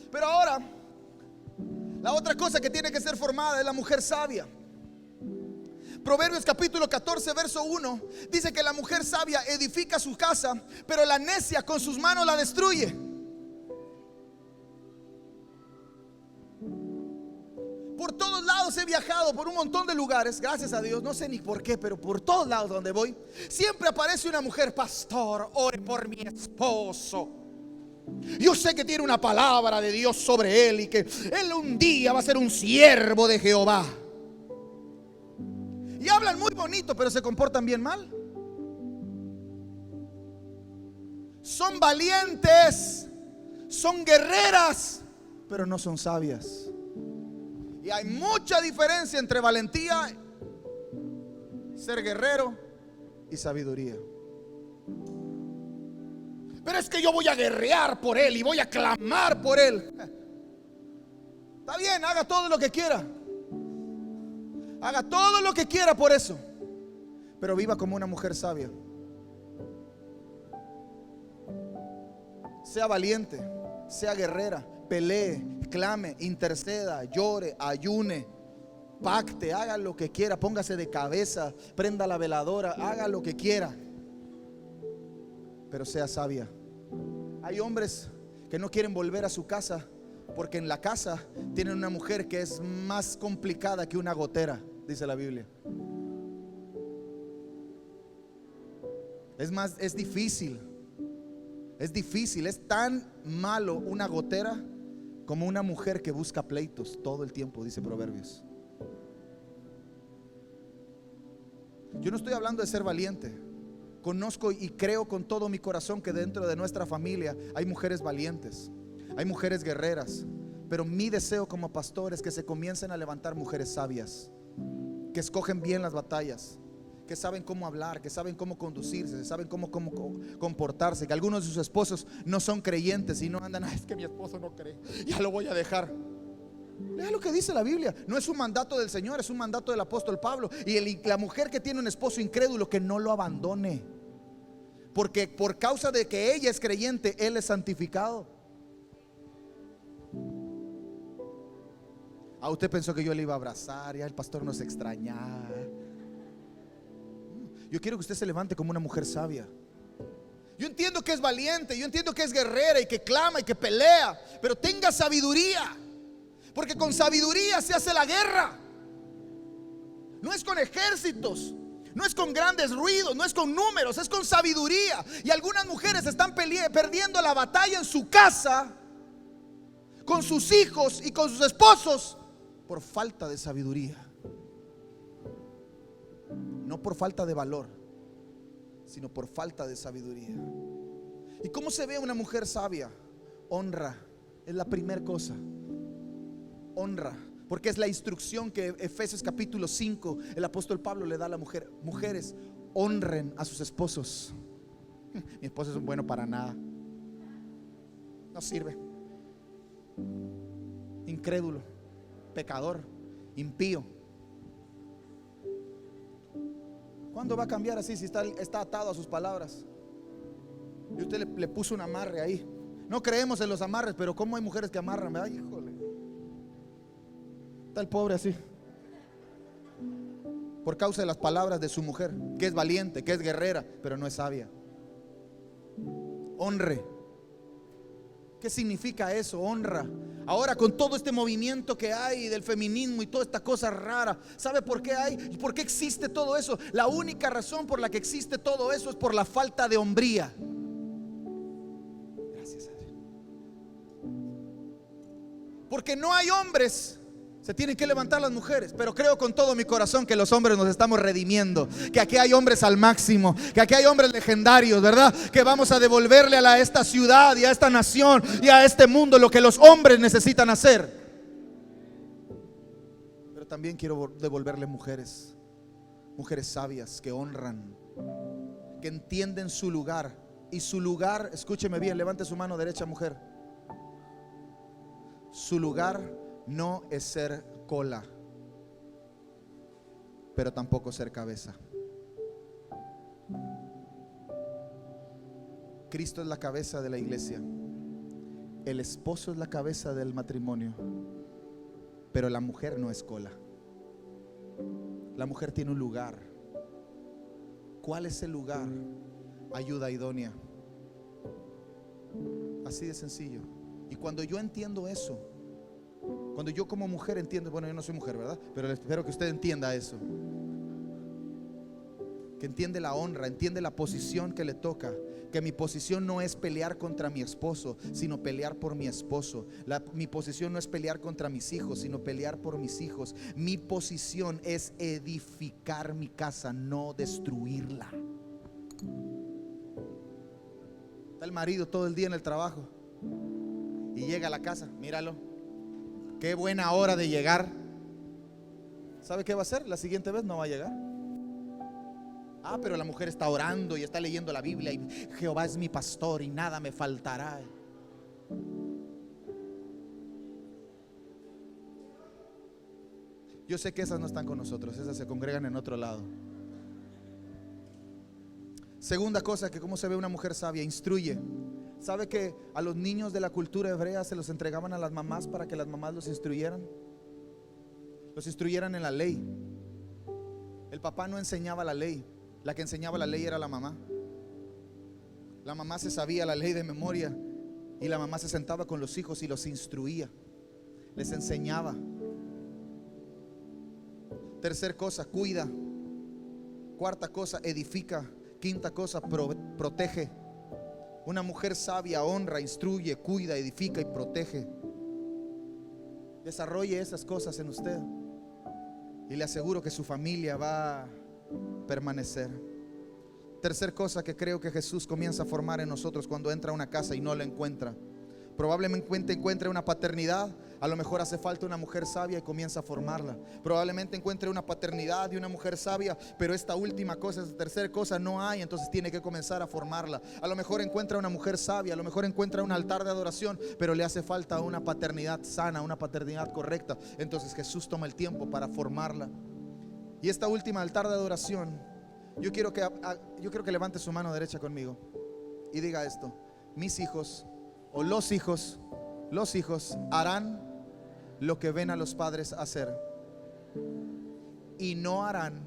Pero ahora, la otra cosa que tiene que ser formada es la mujer sabia. Proverbios capítulo 14 verso 1 dice que la mujer sabia edifica su casa, pero la necia con sus manos la destruye. Por todos lados he viajado, por un montón de lugares, gracias a Dios, no sé ni por qué, pero por todos lados donde voy, siempre aparece una mujer: pastor, ore por mi esposo. Yo sé que tiene una palabra de Dios sobre él y que él un día va a ser un siervo de Jehová. Y Y hablan muy bonito, pero se comportan bien mal. Son valientes, son guerreras, pero no son sabias. Y hay mucha diferencia entre valentía, ser guerrero, y sabiduría. Pero es que yo voy a guerrear por él y voy a clamar por él. Está bien, haga todo lo que quiera. Haga todo lo que quiera por eso, pero viva como una mujer sabia. Sea valiente, sea guerrera, pelee, clame, interceda, llore, ayune, pacte, haga lo que quiera, póngase de cabeza, prenda la veladora, haga lo que quiera, pero sea sabia. Hay hombres que no quieren volver a su casa porque en la casa tienen una mujer que es más complicada que una gotera, dice la Biblia. Es difícil. Es difícil, es tan malo una gotera como una mujer que busca pleitos todo el tiempo, dice Proverbios. Yo no estoy hablando de ser valiente. Conozco y creo con todo mi corazón que dentro de nuestra familia hay mujeres valientes, hay mujeres guerreras, pero mi deseo como pastor es que se comiencen a levantar mujeres sabias, que escogen bien las batallas, que saben cómo hablar, que saben cómo conducirse, saben cómo comportarse, que algunos de sus esposos no son creyentes y no andan, es que mi esposo no cree, ya lo voy a dejar. Lea lo que dice la Biblia. No es un mandato del Señor, es un mandato del apóstol Pablo. Y la mujer que tiene un esposo incrédulo, que no lo abandone, porque por causa de que ella es creyente, él es santificado. Usted pensó que yo le iba a abrazar, ya el pastor nos extrañaba. Yo quiero que usted se levante como una mujer sabia. Yo entiendo que es valiente, yo entiendo que es guerrera y que clama y que pelea, pero tenga sabiduría, porque con sabiduría se hace la guerra. No es con ejércitos, no es con grandes ruidos, no es con números, es con sabiduría. Y algunas mujeres están perdiendo la batalla en su casa, con sus hijos y con sus esposos, por falta de sabiduría. No por falta de valor, sino por falta de sabiduría. ¿Y cómo se ve una mujer sabia? Honra, es la primera cosa. Honra, porque es la instrucción que Efesios capítulo 5 el apóstol Pablo le da a la mujer. Mujeres, honren a sus esposos. Mi esposo es un bueno para nada, no sirve, incrédulo, pecador, impío. ¿Cuándo va a cambiar así si está atado a sus palabras? Y usted le puso un amarre ahí. No creemos en los amarres, pero ¿cómo hay mujeres que amarran? ¿Verdad? Híjole, está el pobre así, por causa de las palabras de su mujer, que es valiente, que es guerrera, pero no es sabia. Honre. ¿Qué significa eso? Honra. Ahora con todo este movimiento que hay del feminismo y toda esta cosa rara, ¿sabe por qué hay? ¿Por qué existe todo eso? La única razón por la que existe todo eso es por la falta de hombría. Gracias, Adrián. Porque no hay hombres. Se tienen que levantar las mujeres, pero creo con todo mi corazón que los hombres nos estamos redimiendo, que aquí hay hombres al máximo, que aquí hay hombres legendarios, ¿verdad? Que vamos a devolverle a esta ciudad y a esta nación y a este mundo lo que los hombres necesitan hacer. Pero también quiero devolverle mujeres, mujeres sabias que honran, que entienden su lugar. Y su lugar, escúcheme bien, levante su mano derecha, mujer. Su lugar no es ser cola, pero tampoco ser cabeza. Cristo es la cabeza de la iglesia, el esposo es la cabeza del matrimonio, pero la mujer no es cola. La mujer tiene un lugar. ¿Cuál es el lugar? Ayuda idónea. Así de sencillo. Y cuando yo entiendo eso, cuando yo como mujer entiendo, bueno, yo no soy mujer, ¿verdad? Pero espero que usted entienda eso. que entiende la honra, entiende la posición que le toca, que mi posición no es pelear contra mi esposo, sino pelear por mi esposo. Mi posición no es pelear contra mis hijos, sino pelear por mis hijos. Mi posición es edificar mi casa, no destruirla. Está el marido todo el día en el trabajo y llega a la casa, míralo, qué buena hora de llegar. ¿Sabe qué va a hacer? La siguiente vez no va a llegar. Pero la mujer está orando y está leyendo la Biblia y Jehová es mi pastor y nada me faltará. Yo sé que esas no están con nosotros, esas se congregan en otro lado. Segunda cosa, que cómo se ve una mujer sabia, instruye. ¿Sabe que a los niños de la cultura hebrea se los entregaban a las mamás para que las mamás los instruyeran? Los instruyeran en la ley. El papá no enseñaba la ley, la que enseñaba la ley era la mamá. La mamá se sabía la ley de memoria y la mamá se sentaba con los hijos y los instruía, les enseñaba. Tercer cosa, cuida. Cuarta cosa, edifica. Quinta cosa, protege. Una mujer sabia honra, instruye, cuida, edifica y protege. Desarrolle esas cosas en usted y le aseguro que su familia va a permanecer. Tercer cosa que creo que Jesús comienza a formar en nosotros cuando entra a una casa y no la encuentra. Probablemente encuentre una paternidad. A lo mejor hace falta una mujer sabia y comienza a formarla. Probablemente encuentre una paternidad y una mujer sabia, pero esta última cosa, esta tercera cosa no hay, entonces tiene que comenzar a formarla. A lo mejor encuentra una mujer sabia, a lo mejor encuentra un altar de adoración, pero le hace falta una paternidad sana, una paternidad correcta. Entonces Jesús toma el tiempo para formarla. Y esta última altar de adoración, yo quiero que levante su mano derecha conmigo y diga esto: mis hijos o los hijos harán lo que ven a los padres hacer y no harán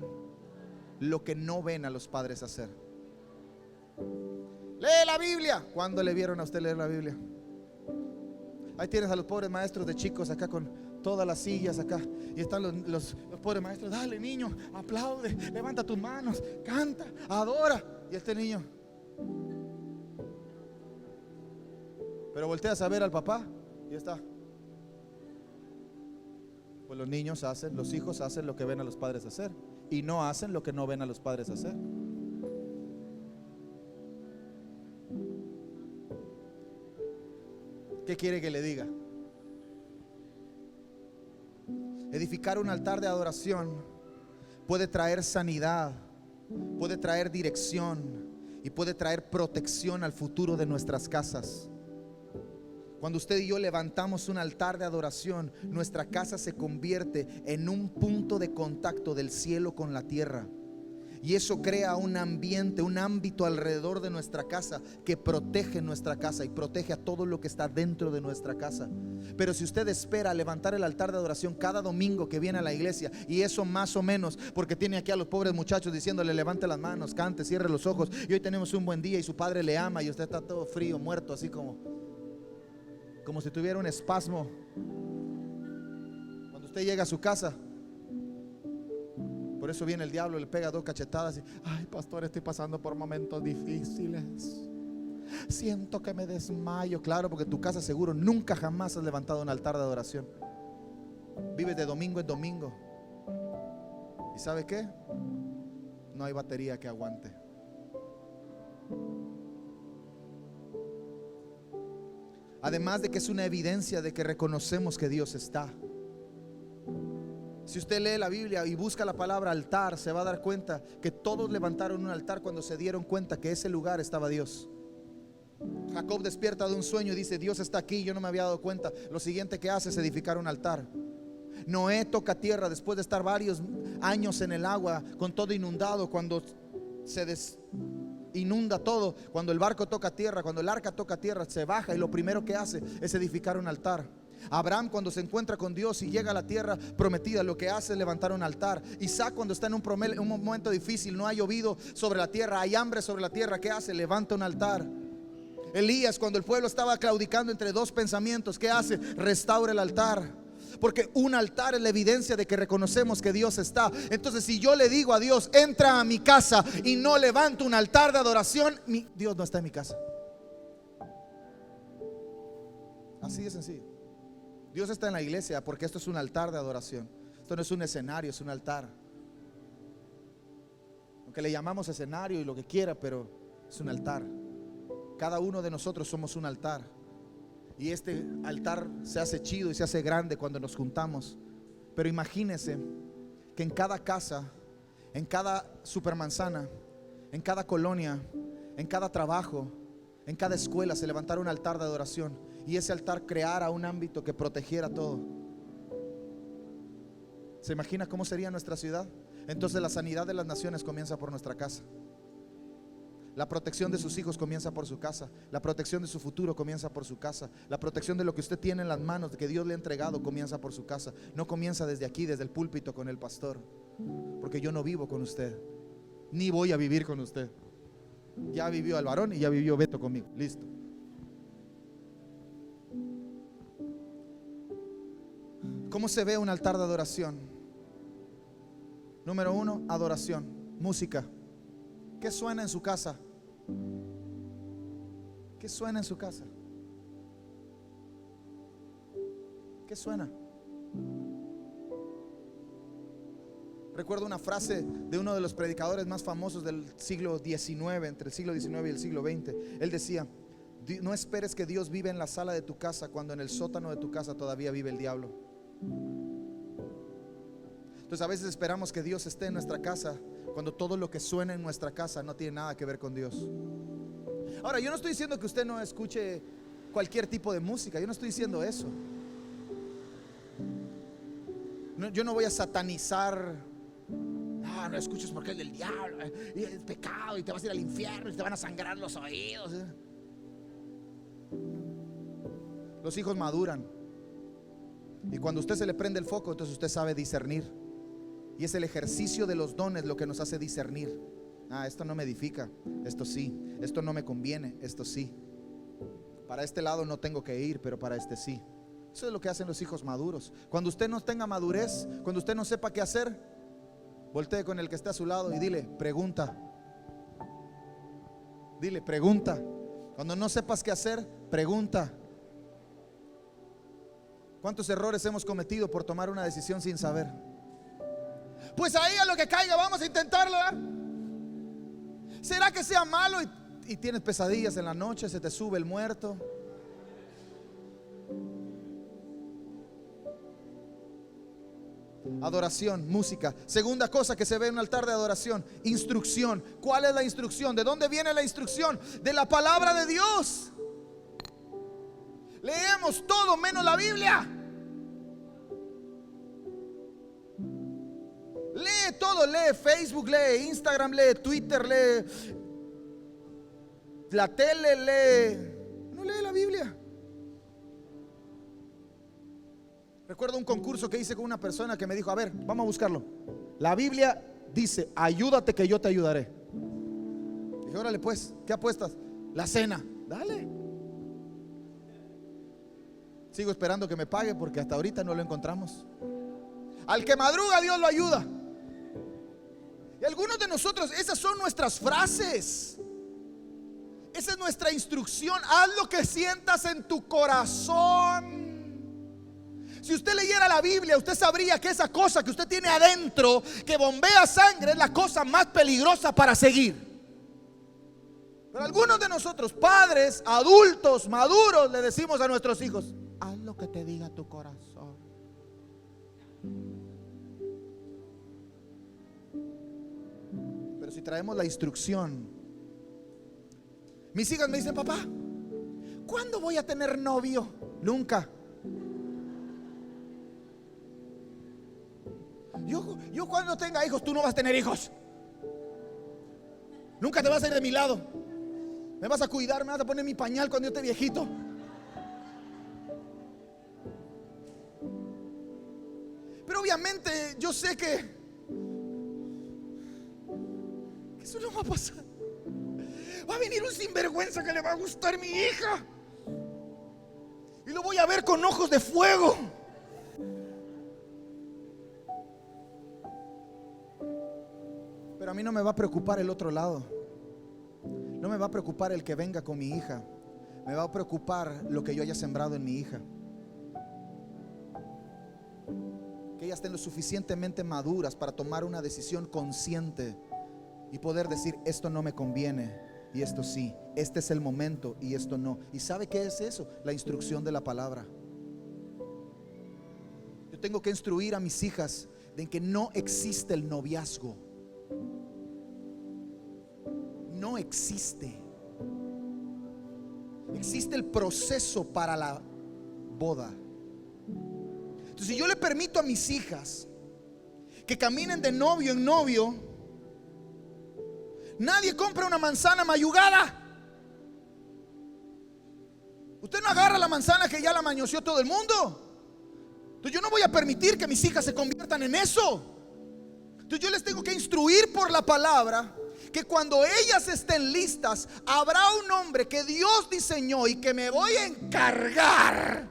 lo que no ven a los padres hacer. Lee la Biblia. ¿Cuándo le vieron a usted leer la Biblia? Ahí tienes a los pobres maestros de chicos acá con todas las sillas acá y están los pobres maestros. Dale, niño, aplaude, levanta tus manos, canta, adora. Y este niño, pero volteas a ver al papá y está. Pues los niños hacen, los hijos hacen lo que ven a los padres hacer y no hacen lo que no ven a los padres hacer. ¿Qué quiere que le diga? Edificar un altar de adoración puede traer sanidad, puede traer dirección y puede traer protección al futuro de nuestras casas. Cuando usted y yo levantamos un altar de adoración, nuestra casa se convierte en un punto de contacto del cielo con la tierra. Y eso crea un ambiente, un ámbito alrededor de nuestra casa que protege nuestra casa y protege a todo lo que está dentro de nuestra casa. Pero si usted espera levantar el altar de adoración cada domingo que viene a la iglesia, y eso más o menos porque tiene aquí a los pobres muchachos diciéndole levante las manos, cante, cierre los ojos, y hoy tenemos un buen día y su padre le ama y usted está todo frío, muerto, así como si tuviera un espasmo. Cuando usted llega a su casa, por eso viene el diablo, le pega 2 cachetadas y: ay, pastor, estoy pasando por momentos difíciles, siento que me desmayo. Claro, porque tu casa seguro nunca jamás has levantado un altar de adoración. Vives de domingo en domingo. ¿Y sabe qué? No hay batería que aguante. Además de que es una evidencia de que reconocemos que Dios está. Si usted lee la Biblia y busca la palabra altar, se va a dar cuenta que todos levantaron un altar cuando se dieron cuenta que ese lugar estaba Dios. Jacob despierta de un sueño y dice: Dios está aquí, yo no me había dado cuenta. Lo siguiente que hace es edificar un altar. Noé toca tierra después de estar varios años en el agua con todo inundado. Cuando se inunda todo, cuando el barco toca tierra, cuando el arca toca tierra, se baja y lo primero que hace es edificar un altar. Abraham, cuando se encuentra con Dios y llega a la tierra prometida, lo que hace es levantar un altar. Isaac, cuando está en un momento difícil, no ha llovido sobre la tierra, hay hambre sobre la tierra, ¿qué hace? Levanta un altar. Elías, cuando el pueblo estaba claudicando entre 2 pensamientos, ¿qué hace? Restaura el altar. Porque un altar es la evidencia de que reconocemos que Dios está. Entonces, si yo le digo a Dios, entra a mi casa, y no levanto un altar de adoración, Dios no está en mi casa. Así de sencillo. Dios está en la iglesia porque esto es un altar de adoración. Esto no es un escenario, es un altar. Aunque le llamamos escenario y lo que quiera, pero es un altar. Cada uno de nosotros somos un altar. Y este altar se hace chido y se hace grande cuando nos juntamos. Pero imagínense que en cada casa, en cada supermanzana, en cada colonia, en cada trabajo, en cada escuela se levantara un altar de adoración, y ese altar creara un ámbito que protegiera todo. ¿Se imagina cómo sería nuestra ciudad? Entonces la sanidad de las naciones comienza por nuestra casa. La protección de sus hijos comienza por su casa. La protección de su futuro comienza por su casa. La protección de lo que usted tiene en las manos, de que Dios le ha entregado, comienza por su casa. No comienza desde aquí, desde el púlpito con el pastor, porque yo no vivo con usted, ni voy a vivir con usted. Ya vivió el varón y ya vivió Beto conmigo. Listo. ¿Cómo se ve un altar de adoración? Número 1, adoración, música. ¿Qué suena en su casa? ¿Qué suena en su casa? ¿Qué suena? Recuerdo una frase de uno de los predicadores más famosos del siglo XIX, entre el siglo XIX y el siglo XX. Él decía: no esperes que Dios vive en la sala de tu casa cuando en el sótano de tu casa todavía vive el diablo. Entonces a veces esperamos que Dios esté en nuestra casa cuando todo lo que suena en nuestra casa no tiene nada que ver con Dios. Ahora, yo no estoy diciendo que usted no escuche cualquier tipo de música. Yo no estoy diciendo eso. No, yo no voy a satanizar. No escuches porque es del diablo, y es pecado, y te vas a ir al infierno, y te van a sangrar los oídos. Los hijos maduran, y cuando usted se le prende el foco, entonces usted sabe discernir. Y es el ejercicio de los dones lo que nos hace discernir. Esto no me edifica, esto sí. Esto no me conviene, esto sí. Para este lado no tengo que ir, pero para este sí. Eso es lo que hacen los hijos maduros. Cuando usted no tenga madurez, cuando usted no sepa qué hacer, voltee con el que está a su lado y dile: pregunta. Dile: pregunta. Cuando no sepas qué hacer, pregunta. ¿Cuántos errores hemos cometido por tomar una decisión sin saber? Pues ahí a lo que caiga, vamos a intentarlo, ¿verdad? ¿Será que sea malo y tienes pesadillas en la noche, se te sube el muerto? Adoración, música. Segunda cosa que se ve en un altar de adoración: instrucción. ¿Cuál es la instrucción? ¿De dónde viene la instrucción? De la palabra de Dios. Leemos todo menos la Biblia. Lee todo, lee Facebook, lee Instagram, lee Twitter, lee la tele, lee. No lee la Biblia. Recuerdo un concurso que hice con una persona que me dijo: a ver, vamos a buscarlo. La Biblia dice: ayúdate que yo te ayudaré. Dije: órale pues, ¿qué apuestas? La cena. Dale. Sigo esperando que me pague porque hasta ahorita no lo encontramos. Al que madruga, Dios lo ayuda. Y algunos de nosotros, esas son nuestras frases. Esa es nuestra instrucción. Haz lo que sientas en tu corazón. Si usted leyera la Biblia, usted sabría que esa cosa que usted tiene adentro, que bombea sangre, es la cosa más peligrosa para seguir. Pero algunos de nosotros, padres, adultos, maduros, le decimos a nuestros hijos: haz lo que te diga tu corazón. Pero si traemos la instrucción. Mis hijas me dicen: papá, ¿cuándo voy a tener novio? Nunca. Yo cuando tenga hijos, tú no vas a tener hijos. Nunca te vas a ir de mi lado. Me vas a cuidar, me vas a poner mi pañal cuando yo esté viejito. Pero obviamente yo sé que eso no va a pasar. Va a venir un sinvergüenza que le va a gustar mi hija, y lo voy a ver con ojos de fuego. Pero a mí no me va a preocupar el otro lado. No me va a preocupar el que venga con mi hija. Me va a preocupar lo que yo haya sembrado en mi hija. Que ellas estén lo suficientemente maduras para tomar una decisión consciente y poder decir: esto no me conviene y esto sí, este es el momento y esto no. ¿Y sabe qué es eso? La instrucción de la palabra. Yo tengo que instruir a mis hijas de que no existe el noviazgo. No existe. Existe el proceso para la boda. Entonces, si yo le permito a mis hijas que caminen de novio en novio, nadie compra una manzana mayugada. Usted no agarra la manzana que ya la mañoseó todo el mundo. Entonces yo no voy a permitir que mis hijas se conviertan en eso. Entonces yo les tengo que instruir por la palabra que cuando ellas estén listas, habrá un hombre que Dios diseñó y que me voy a encargar.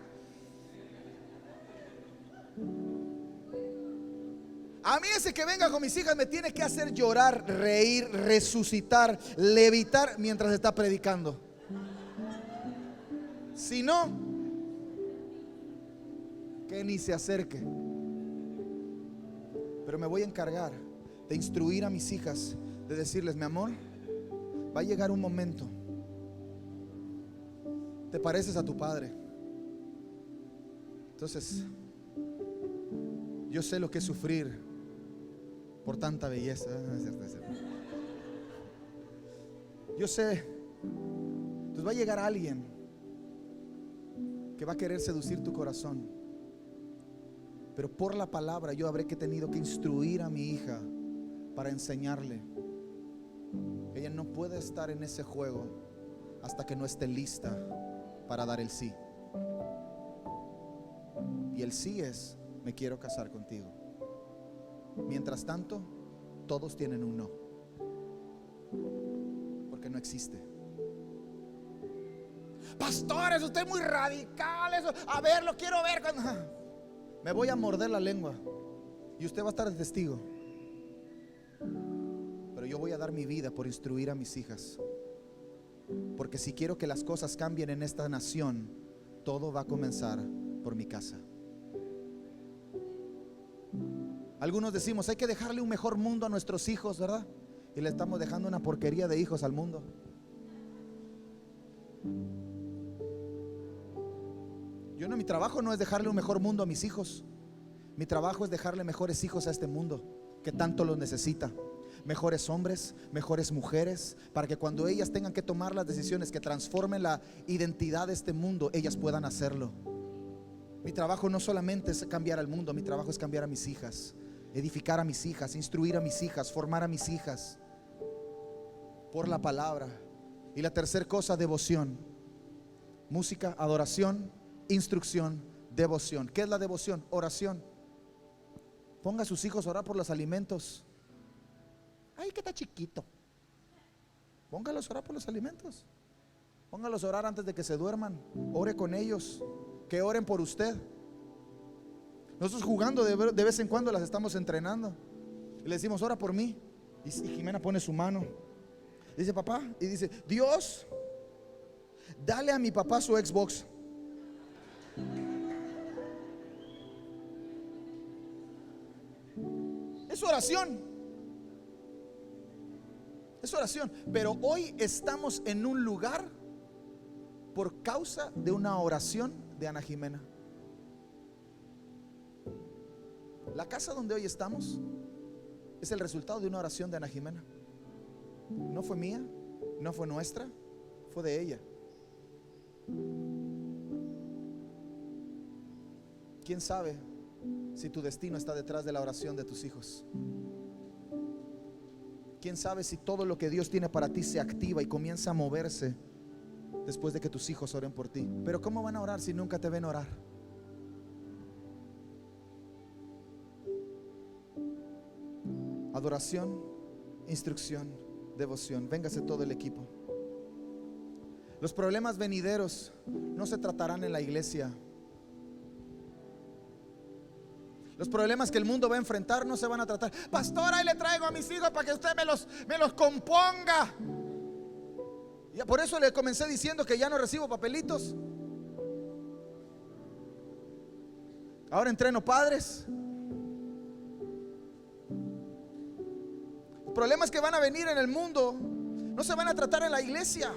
A mí ese que venga con mis hijas me tiene que hacer llorar, reír, resucitar, levitar mientras está predicando. Si no, que ni se acerque. Pero me voy a encargar de instruir a mis hijas, de decirles: mi amor, va a llegar un momento, te pareces a tu padre. Entonces, yo sé lo que es sufrir por tanta belleza. No es cierto, no es cierto. Yo sé. Entonces va a llegar alguien que va a querer seducir tu corazón, pero por la palabra yo habré tenido que instruir a mi hija para enseñarle. Ella no puede estar en ese juego hasta que no esté lista para dar el sí. Y el sí es: me quiero casar contigo. Mientras tanto, todos tienen un no, porque no existe. Pastores, usted es muy radical. Eso, a ver, lo quiero ver cuando... Me voy a morder la lengua y usted va a estar de testigo. Pero yo voy a dar mi vida por instruir a mis hijas, porque si quiero que las cosas cambien en esta nación, todo va a comenzar por mi casa. Algunos decimos: hay que dejarle un mejor mundo a nuestros hijos, ¿verdad? Y le estamos dejando una porquería de hijos al mundo. Mi trabajo no es dejarle un mejor mundo a mis hijos. Mi trabajo es dejarle mejores hijos a este mundo que tanto los necesita. Mejores hombres, mejores mujeres, para que cuando ellas tengan que tomar las decisiones que transformen la identidad de este mundo, ellas puedan hacerlo. Mi trabajo no solamente es cambiar al mundo, mi trabajo es cambiar a mis hijas, edificar a mis hijas, instruir a mis hijas, formar a mis hijas por la palabra. Y la tercera cosa, devoción. Música, adoración, instrucción, devoción. ¿Qué es la devoción? Oración. Ponga a sus hijos a orar por los alimentos. Ay, que está chiquito. Póngalos a orar por los alimentos. Póngalos a orar antes de que se duerman. Ore con ellos, que oren por usted. Nosotros jugando de vez en cuando las estamos entrenando y le decimos: ora por mí. Y Jimena pone su mano, dice: papá, y dice: Dios, dale a mi papá su Xbox. Es oración. Es oración. Pero hoy estamos en un lugar por causa de una oración de Ana Jimena. La casa donde hoy estamos es el resultado de una oración de Ana Jimena. No fue mía, no fue nuestra, fue de ella. ¿Quién sabe si tu destino está detrás de la oración de tus hijos? ¿Quién sabe si todo lo que Dios tiene para ti se activa y comienza a moverse después de que tus hijos oren por ti? Pero ¿cómo van a orar si nunca te ven orar? Adoración, instrucción, devoción. Véngase todo el equipo. Los problemas venideros no se tratarán en la iglesia. Los problemas que el mundo va a enfrentar no se van a tratar. Pastor, ahí le traigo a mis hijos para que usted me los componga. Ya por eso le comencé diciendo que ya no recibo papelitos. Ahora entreno padres. Los problemas que van a venir en el mundo no se van a tratar en la iglesia.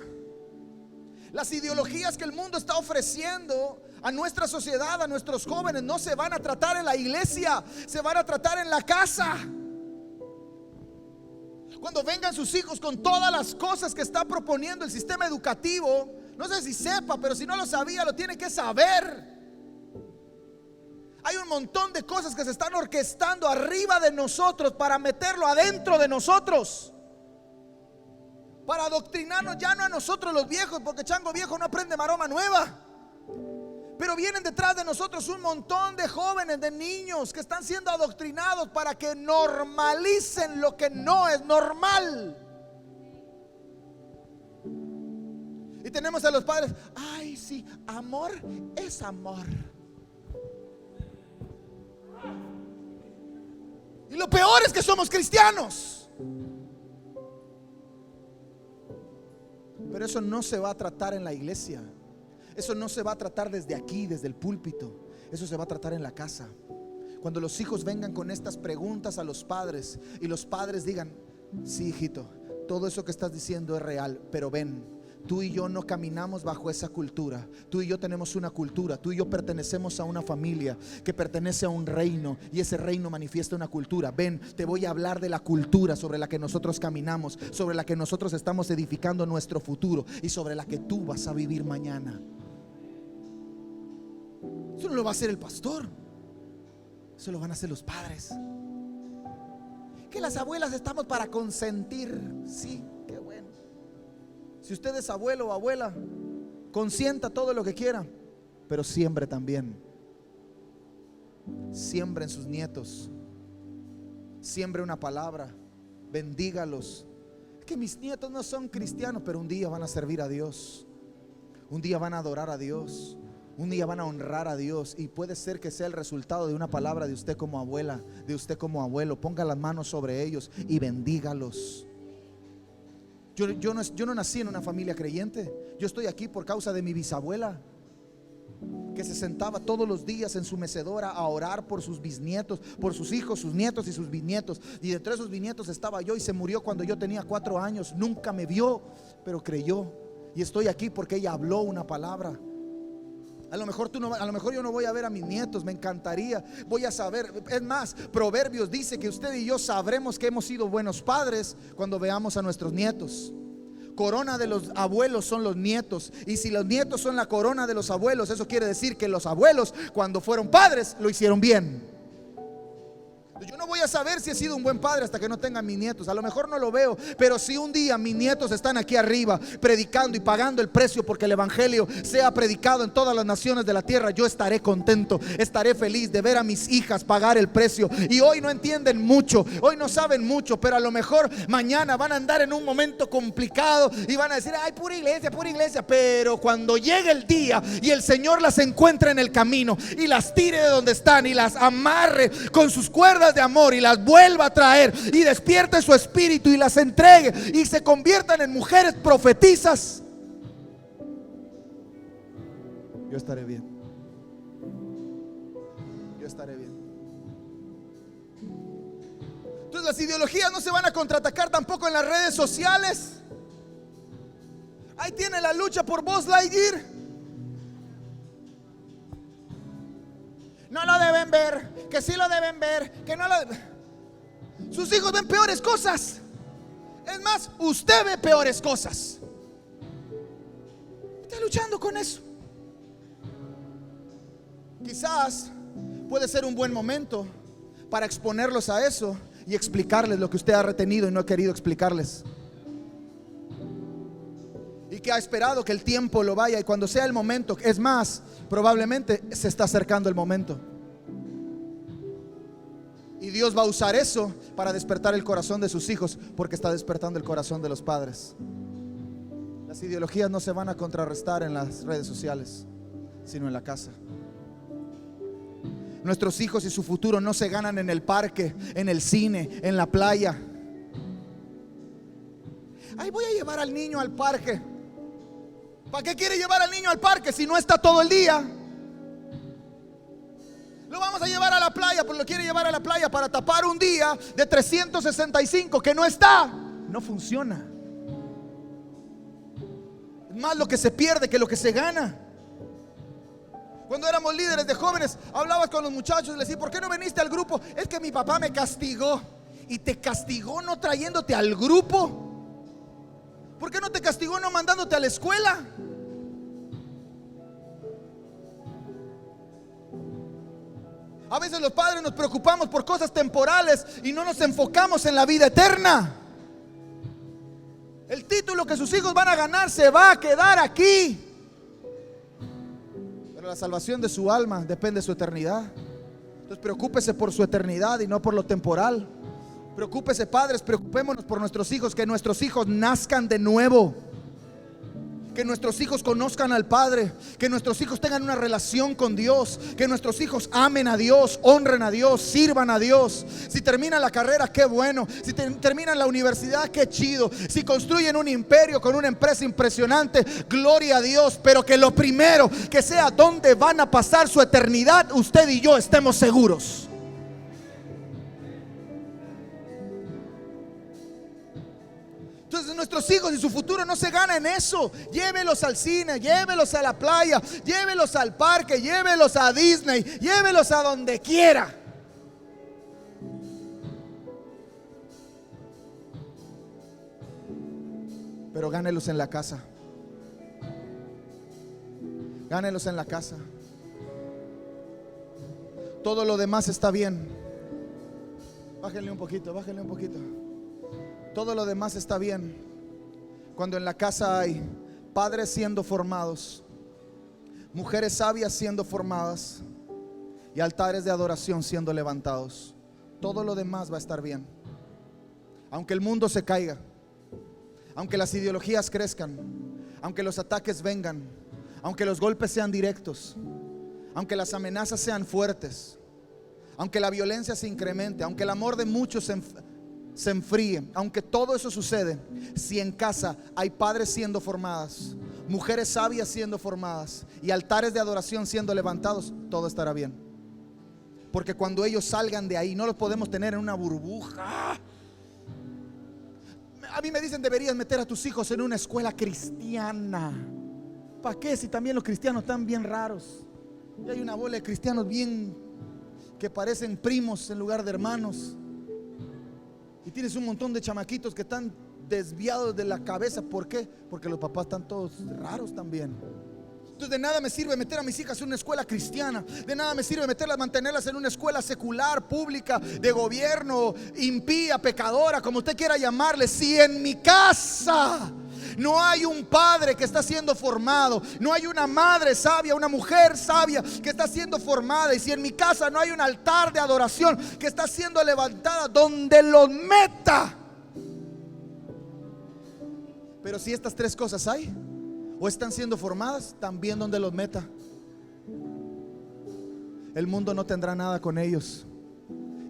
Las ideologías que el mundo está ofreciendo a nuestra sociedad, a nuestros jóvenes, no se van a tratar en la iglesia, se van a tratar en la casa. Cuando vengan sus hijos con todas las cosas que está proponiendo el sistema educativo, no sé si sepa, pero si no lo sabía, lo tiene que saber. Hay un montón de cosas que se están orquestando arriba de nosotros para meterlo adentro de nosotros, para adoctrinarnos, ya no a nosotros los viejos, porque chango viejo no aprende maroma nueva. Pero vienen detrás de nosotros un montón de jóvenes, de niños que están siendo adoctrinados para que normalicen lo que no es normal. Y tenemos a los padres, ay sí, amor es amor. Y lo peor es que somos cristianos. Pero eso no se va a tratar en la iglesia. Eso no se va a tratar desde aquí, desde el púlpito. Eso se va a tratar en la casa. Cuando los hijos vengan con estas preguntas a los padres y los padres digan, sí, hijito, todo eso que estás diciendo es real, pero ven, tú y yo no caminamos bajo esa cultura. Tú y yo tenemos una cultura. Tú y yo pertenecemos a una familia que pertenece a un reino, y ese reino manifiesta una cultura. Ven, te voy a hablar de la cultura sobre la que nosotros caminamos, sobre la que nosotros estamos edificando nuestro futuro y sobre la que tú vas a vivir mañana. Eso no lo va a hacer el pastor, eso lo van a hacer los padres. Que las abuelas estamos para consentir. Sí, qué bueno. Si usted es abuelo o abuela, consienta todo lo que quiera, pero siembre también. Siembre en sus nietos. Siembre una palabra. Bendígalos. Que mis nietos no son cristianos, pero un día van a servir a Dios. Un día van a adorar a Dios. Un día van a honrar a Dios. Y puede ser que sea el resultado de una palabra de usted como abuela, de usted como abuelo. Ponga las manos sobre ellos y bendígalos. Yo no nací en una familia creyente. Yo estoy aquí por causa de mi bisabuela, que se sentaba todos los días en su mecedora a orar por sus bisnietos, por sus hijos, sus nietos y sus bisnietos. Y de entre esos bisnietos estaba yo, y se murió cuando yo tenía 4 años. Nunca me vio, pero creyó. Y estoy aquí porque ella habló una palabra. A lo mejor yo no voy a ver a mis nietos, me encantaría, voy a saber. Es más, Proverbios dice que usted y yo sabremos que hemos sido buenos padres cuando veamos a nuestros nietos. Corona de los abuelos son los nietos. Y si los nietos son la corona de los abuelos, eso quiere decir que los abuelos, cuando fueron padres, lo hicieron bien. Yo no voy a saber si he sido un buen padre hasta que no tenga mis nietos. A lo mejor no lo veo, pero si un día mis nietos están aquí arriba predicando y pagando el precio porque el evangelio sea predicado en todas las naciones de la tierra, yo estaré contento, estaré feliz de ver a mis hijas pagar el precio. Y hoy no entienden mucho, hoy no saben mucho, pero a lo mejor mañana van a andar en un momento complicado y van a decir, ay, pura iglesia. Pero cuando llegue el día y el Señor las encuentre en el camino y las tire de donde están y las amarre con sus cuerdas de amor y las vuelva a traer y despierte su espíritu y las entregue y se conviertan en mujeres profetizas, yo estaré bien. Yo estaré bien. Entonces las ideologías no se van a contraatacar tampoco en las redes sociales. Ahí tiene la lucha por Buzz Lightyear. No lo deben ver, que sí lo deben ver, que no lo deben. Sus hijos ven peores cosas. Es más, usted ve peores cosas. Está luchando con eso. Quizás puede ser un buen momento para exponerlos a eso y explicarles lo que usted ha retenido y no ha querido explicarles, y que ha esperado que el tiempo lo vaya, y cuando sea el momento, es más, probablemente se está acercando el momento, y Dios va a usar eso para despertar el corazón de sus hijos, porque está despertando el corazón de los padres. Las ideologías no se van a contrarrestar en las redes sociales, sino en la casa. Nuestros hijos y su futuro no se ganan en el parque, en el cine, en la playa. Ay, voy a llevar al niño al parque. ¿Para qué quiere llevar al niño al parque si no está todo el día? Lo vamos a llevar a la playa, pero lo quiere llevar a la playa para tapar un día de 365 que no está. No funciona. Es más lo que se pierde que lo que se gana. Cuando éramos líderes de jóvenes, hablabas con los muchachos y les decías: ¿por qué no viniste al grupo? Es que mi papá me castigó. ¿Y te castigó no trayéndote al grupo? ¿Por qué no te castigó no mandándote a la escuela? A veces los padres nos preocupamos por cosas temporales y no nos enfocamos en la vida eterna. El título que sus hijos van a ganar se va a quedar aquí, pero la salvación de su alma depende de su eternidad. Entonces preocúpese por su eternidad y no por lo temporal. Preocúpese, padres, preocupémonos por nuestros hijos, que nuestros hijos nazcan de nuevo, que nuestros hijos conozcan al Padre, que nuestros hijos tengan una relación con Dios, que nuestros hijos amen a Dios, honren a Dios, sirvan a Dios. Si terminan la carrera, qué bueno. Si terminan la universidad, qué chido. Si construyen un imperio con una empresa impresionante, gloria a Dios. Pero que lo primero que sea donde van a pasar su eternidad, usted y yo estemos seguros. Entonces nuestros hijos y su futuro no se gana en eso. Llévelos al cine, llévelos a la playa, llévelos al parque, llévelos a Disney, llévelos a donde quiera. Pero gánelos en la casa. Gánelos en la casa. Todo lo demás está bien. Bájenle un poquito, bájenle un poquito. Todo lo demás está bien cuando en la casa hay padres siendo formados, mujeres sabias siendo formadas y altares de adoración siendo levantados. Todo lo demás va a estar bien. Aunque el mundo se caiga, aunque las ideologías crezcan, aunque los ataques vengan, aunque los golpes sean directos, aunque las amenazas sean fuertes, aunque la violencia se incremente, aunque el amor de muchos se enfríe, aunque todo eso sucede, si en casa hay padres siendo formadas, mujeres sabias siendo formadas y altares de adoración siendo levantados, todo estará bien. Porque cuando ellos salgan de ahí, no los podemos tener en una burbuja. A mí me dicen: deberías meter a tus hijos en una escuela cristiana. ¿Para qué? Si también los cristianos están bien raros. Y hay una bola de cristianos bien que parecen primos en lugar de hermanos. Y tienes un montón de chamaquitos que están desviados de la cabeza. ¿Por qué? Porque los papás están todos raros también. Entonces de nada me sirve meter a mis hijas en una escuela cristiana. De nada me sirve mantenerlas en una escuela secular, pública, de gobierno, impía, pecadora, como usted quiera llamarle. Si en mi casa no hay un padre que está siendo formado, no hay una madre sabia, una mujer sabia que está siendo formada, y si en mi casa no hay un altar de adoración que está siendo levantada, donde los meta. Pero si estas tres cosas hay, o están siendo formadas, también donde los meta, el mundo no tendrá nada con ellos.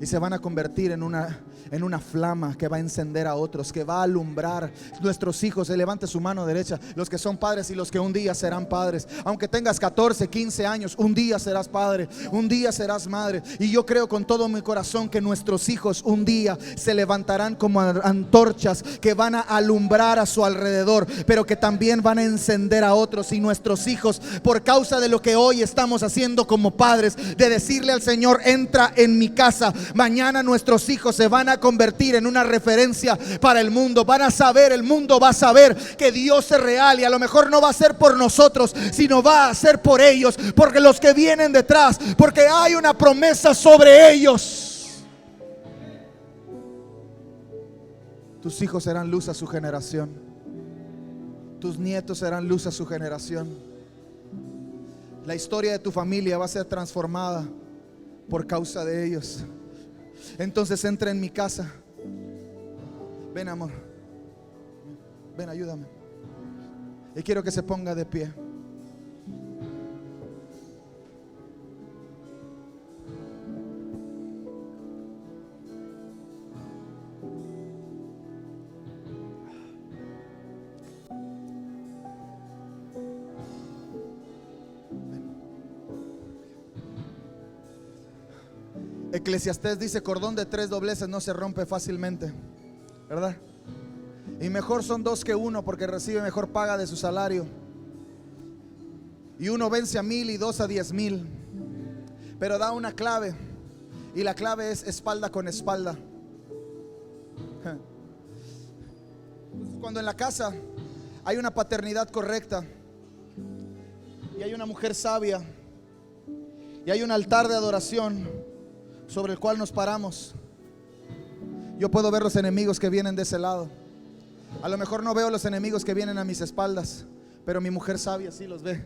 Y se van a convertir en una flama que va a encender a otros, que va a alumbrar. Nuestros hijos, se levante su mano derecha, los que son padres y los que un día serán padres. Aunque tengas 14, 15 años, un día serás padre, un día serás madre. Y yo creo con todo mi corazón que nuestros hijos un día se levantarán como antorchas que van a alumbrar a su alrededor, pero que también van a encender a otros. Y nuestros hijos, por causa de lo que hoy estamos haciendo como padres, de decirle al Señor: entra en mi casa, mañana nuestros hijos se van a convertir en una referencia para el mundo. Van a saber, el mundo va a saber que Dios es real, y a lo mejor no va a ser por nosotros, sino va a ser por ellos, porque los que vienen detrás, porque hay una promesa sobre ellos. Tus hijos serán luz a su generación, tus nietos serán luz a su generación. La historia de tu familia va a ser transformada por causa de ellos. Entonces entra en mi casa. Ven, amor, ven, ayúdame. Y quiero que se ponga de pie. Eclesiastés dice: cordón de 3 dobleces no se rompe fácilmente, ¿verdad? Y mejor son 2 que 1, porque recibe mejor paga de su salario. Y uno vence a 1000 y 2 a 10,000. Pero da una clave, y la clave es espalda con espalda. Cuando en la casa hay una paternidad correcta, y hay una mujer sabia, y hay un altar de adoración sobre el cual nos paramos, yo puedo ver los enemigos que vienen de ese lado. A lo mejor no veo los enemigos que vienen a mis espaldas, pero mi mujer sabia sí los ve,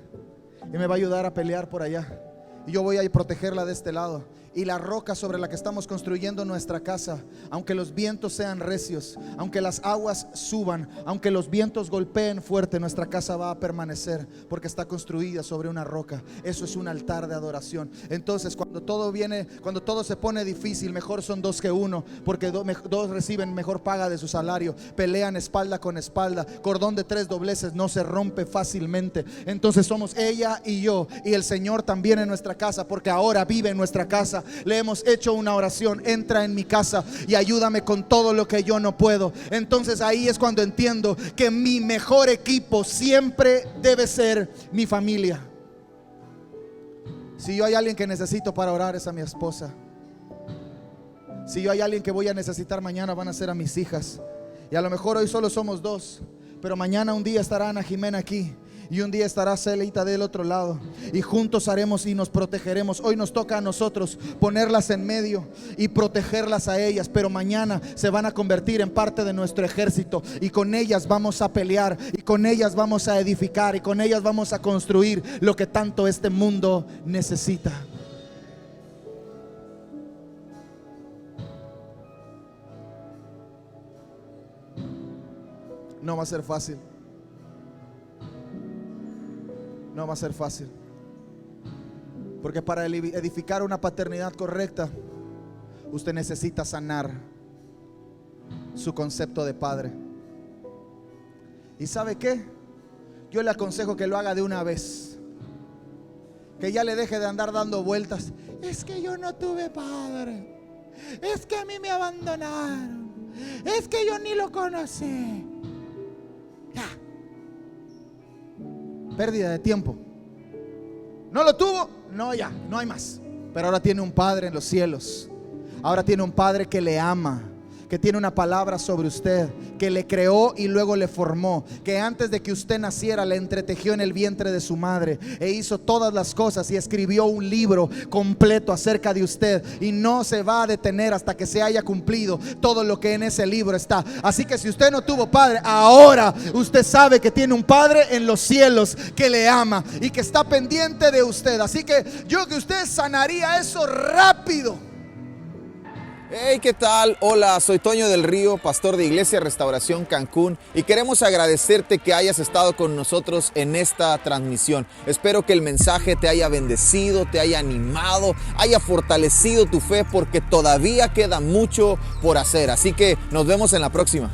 y me va a ayudar a pelear por allá. Y yo voy a protegerla de este lado. Y la roca sobre la que estamos construyendo nuestra casa, aunque los vientos sean recios, aunque las aguas suban, aunque los vientos golpeen fuerte, nuestra casa va a permanecer, porque está construida sobre una roca. Eso es un altar de adoración. Entonces cuando todo se pone difícil, mejor son 2 que 1, porque 2 reciben mejor paga de su salario. Pelean espalda con espalda. Cordón de 3 dobleces no se rompe fácilmente. Entonces somos ella y yo, y el Señor también en nuestra casa, porque ahora vive en nuestra casa. Le hemos hecho una oración: entra en mi casa y ayúdame con todo lo que yo no puedo. Entonces ahí es cuando entiendo que mi mejor equipo siempre debe ser mi familia. Si yo hay alguien que necesito para orar, es a mi esposa. Si yo hay alguien que voy a necesitar mañana, van a ser a mis hijas. Y a lo mejor hoy solo somos 2, pero mañana un día estará Ana Jimena aquí, y un día estará Celita del otro lado, y juntos haremos y nos protegeremos. Hoy nos toca a nosotros ponerlas en medio y protegerlas a ellas, pero mañana se van a convertir en parte de nuestro ejército, y con ellas vamos a pelear, y con ellas vamos a edificar, y con ellas vamos a construir lo que tanto este mundo necesita. No va a ser fácil. No va a ser fácil, porque para edificar una paternidad correcta, usted necesita sanar su concepto de padre. ¿Y sabe qué? Yo le aconsejo que lo haga de una vez, que ya le deje de andar dando vueltas. Es que yo no tuve padre, es que a mí me abandonaron, es que yo ni lo conocí. Ya. Pérdida de tiempo. ¿No lo tuvo? No, ya, no hay más. Pero ahora tiene un padre en los cielos. Ahora tiene un padre que le ama, que tiene una palabra sobre usted, que le creó y luego le formó, que antes de que usted naciera le entretejió en el vientre de su madre, e hizo todas las cosas y escribió un libro completo acerca de usted, y no se va a detener hasta que se haya cumplido todo lo que en ese libro está. Así que si usted no tuvo padre, ahora usted sabe que tiene un padre en los cielos que le ama y que está pendiente de usted. Así que yo que usted sanaría eso rápido. Hey, ¿qué tal? Hola, soy Toño del Río, pastor de Iglesia Restauración Cancún, y queremos agradecerte que hayas estado con nosotros en esta transmisión. Espero que el mensaje te haya bendecido, te haya animado, haya fortalecido tu fe, porque todavía queda mucho por hacer. Así que nos vemos en la próxima.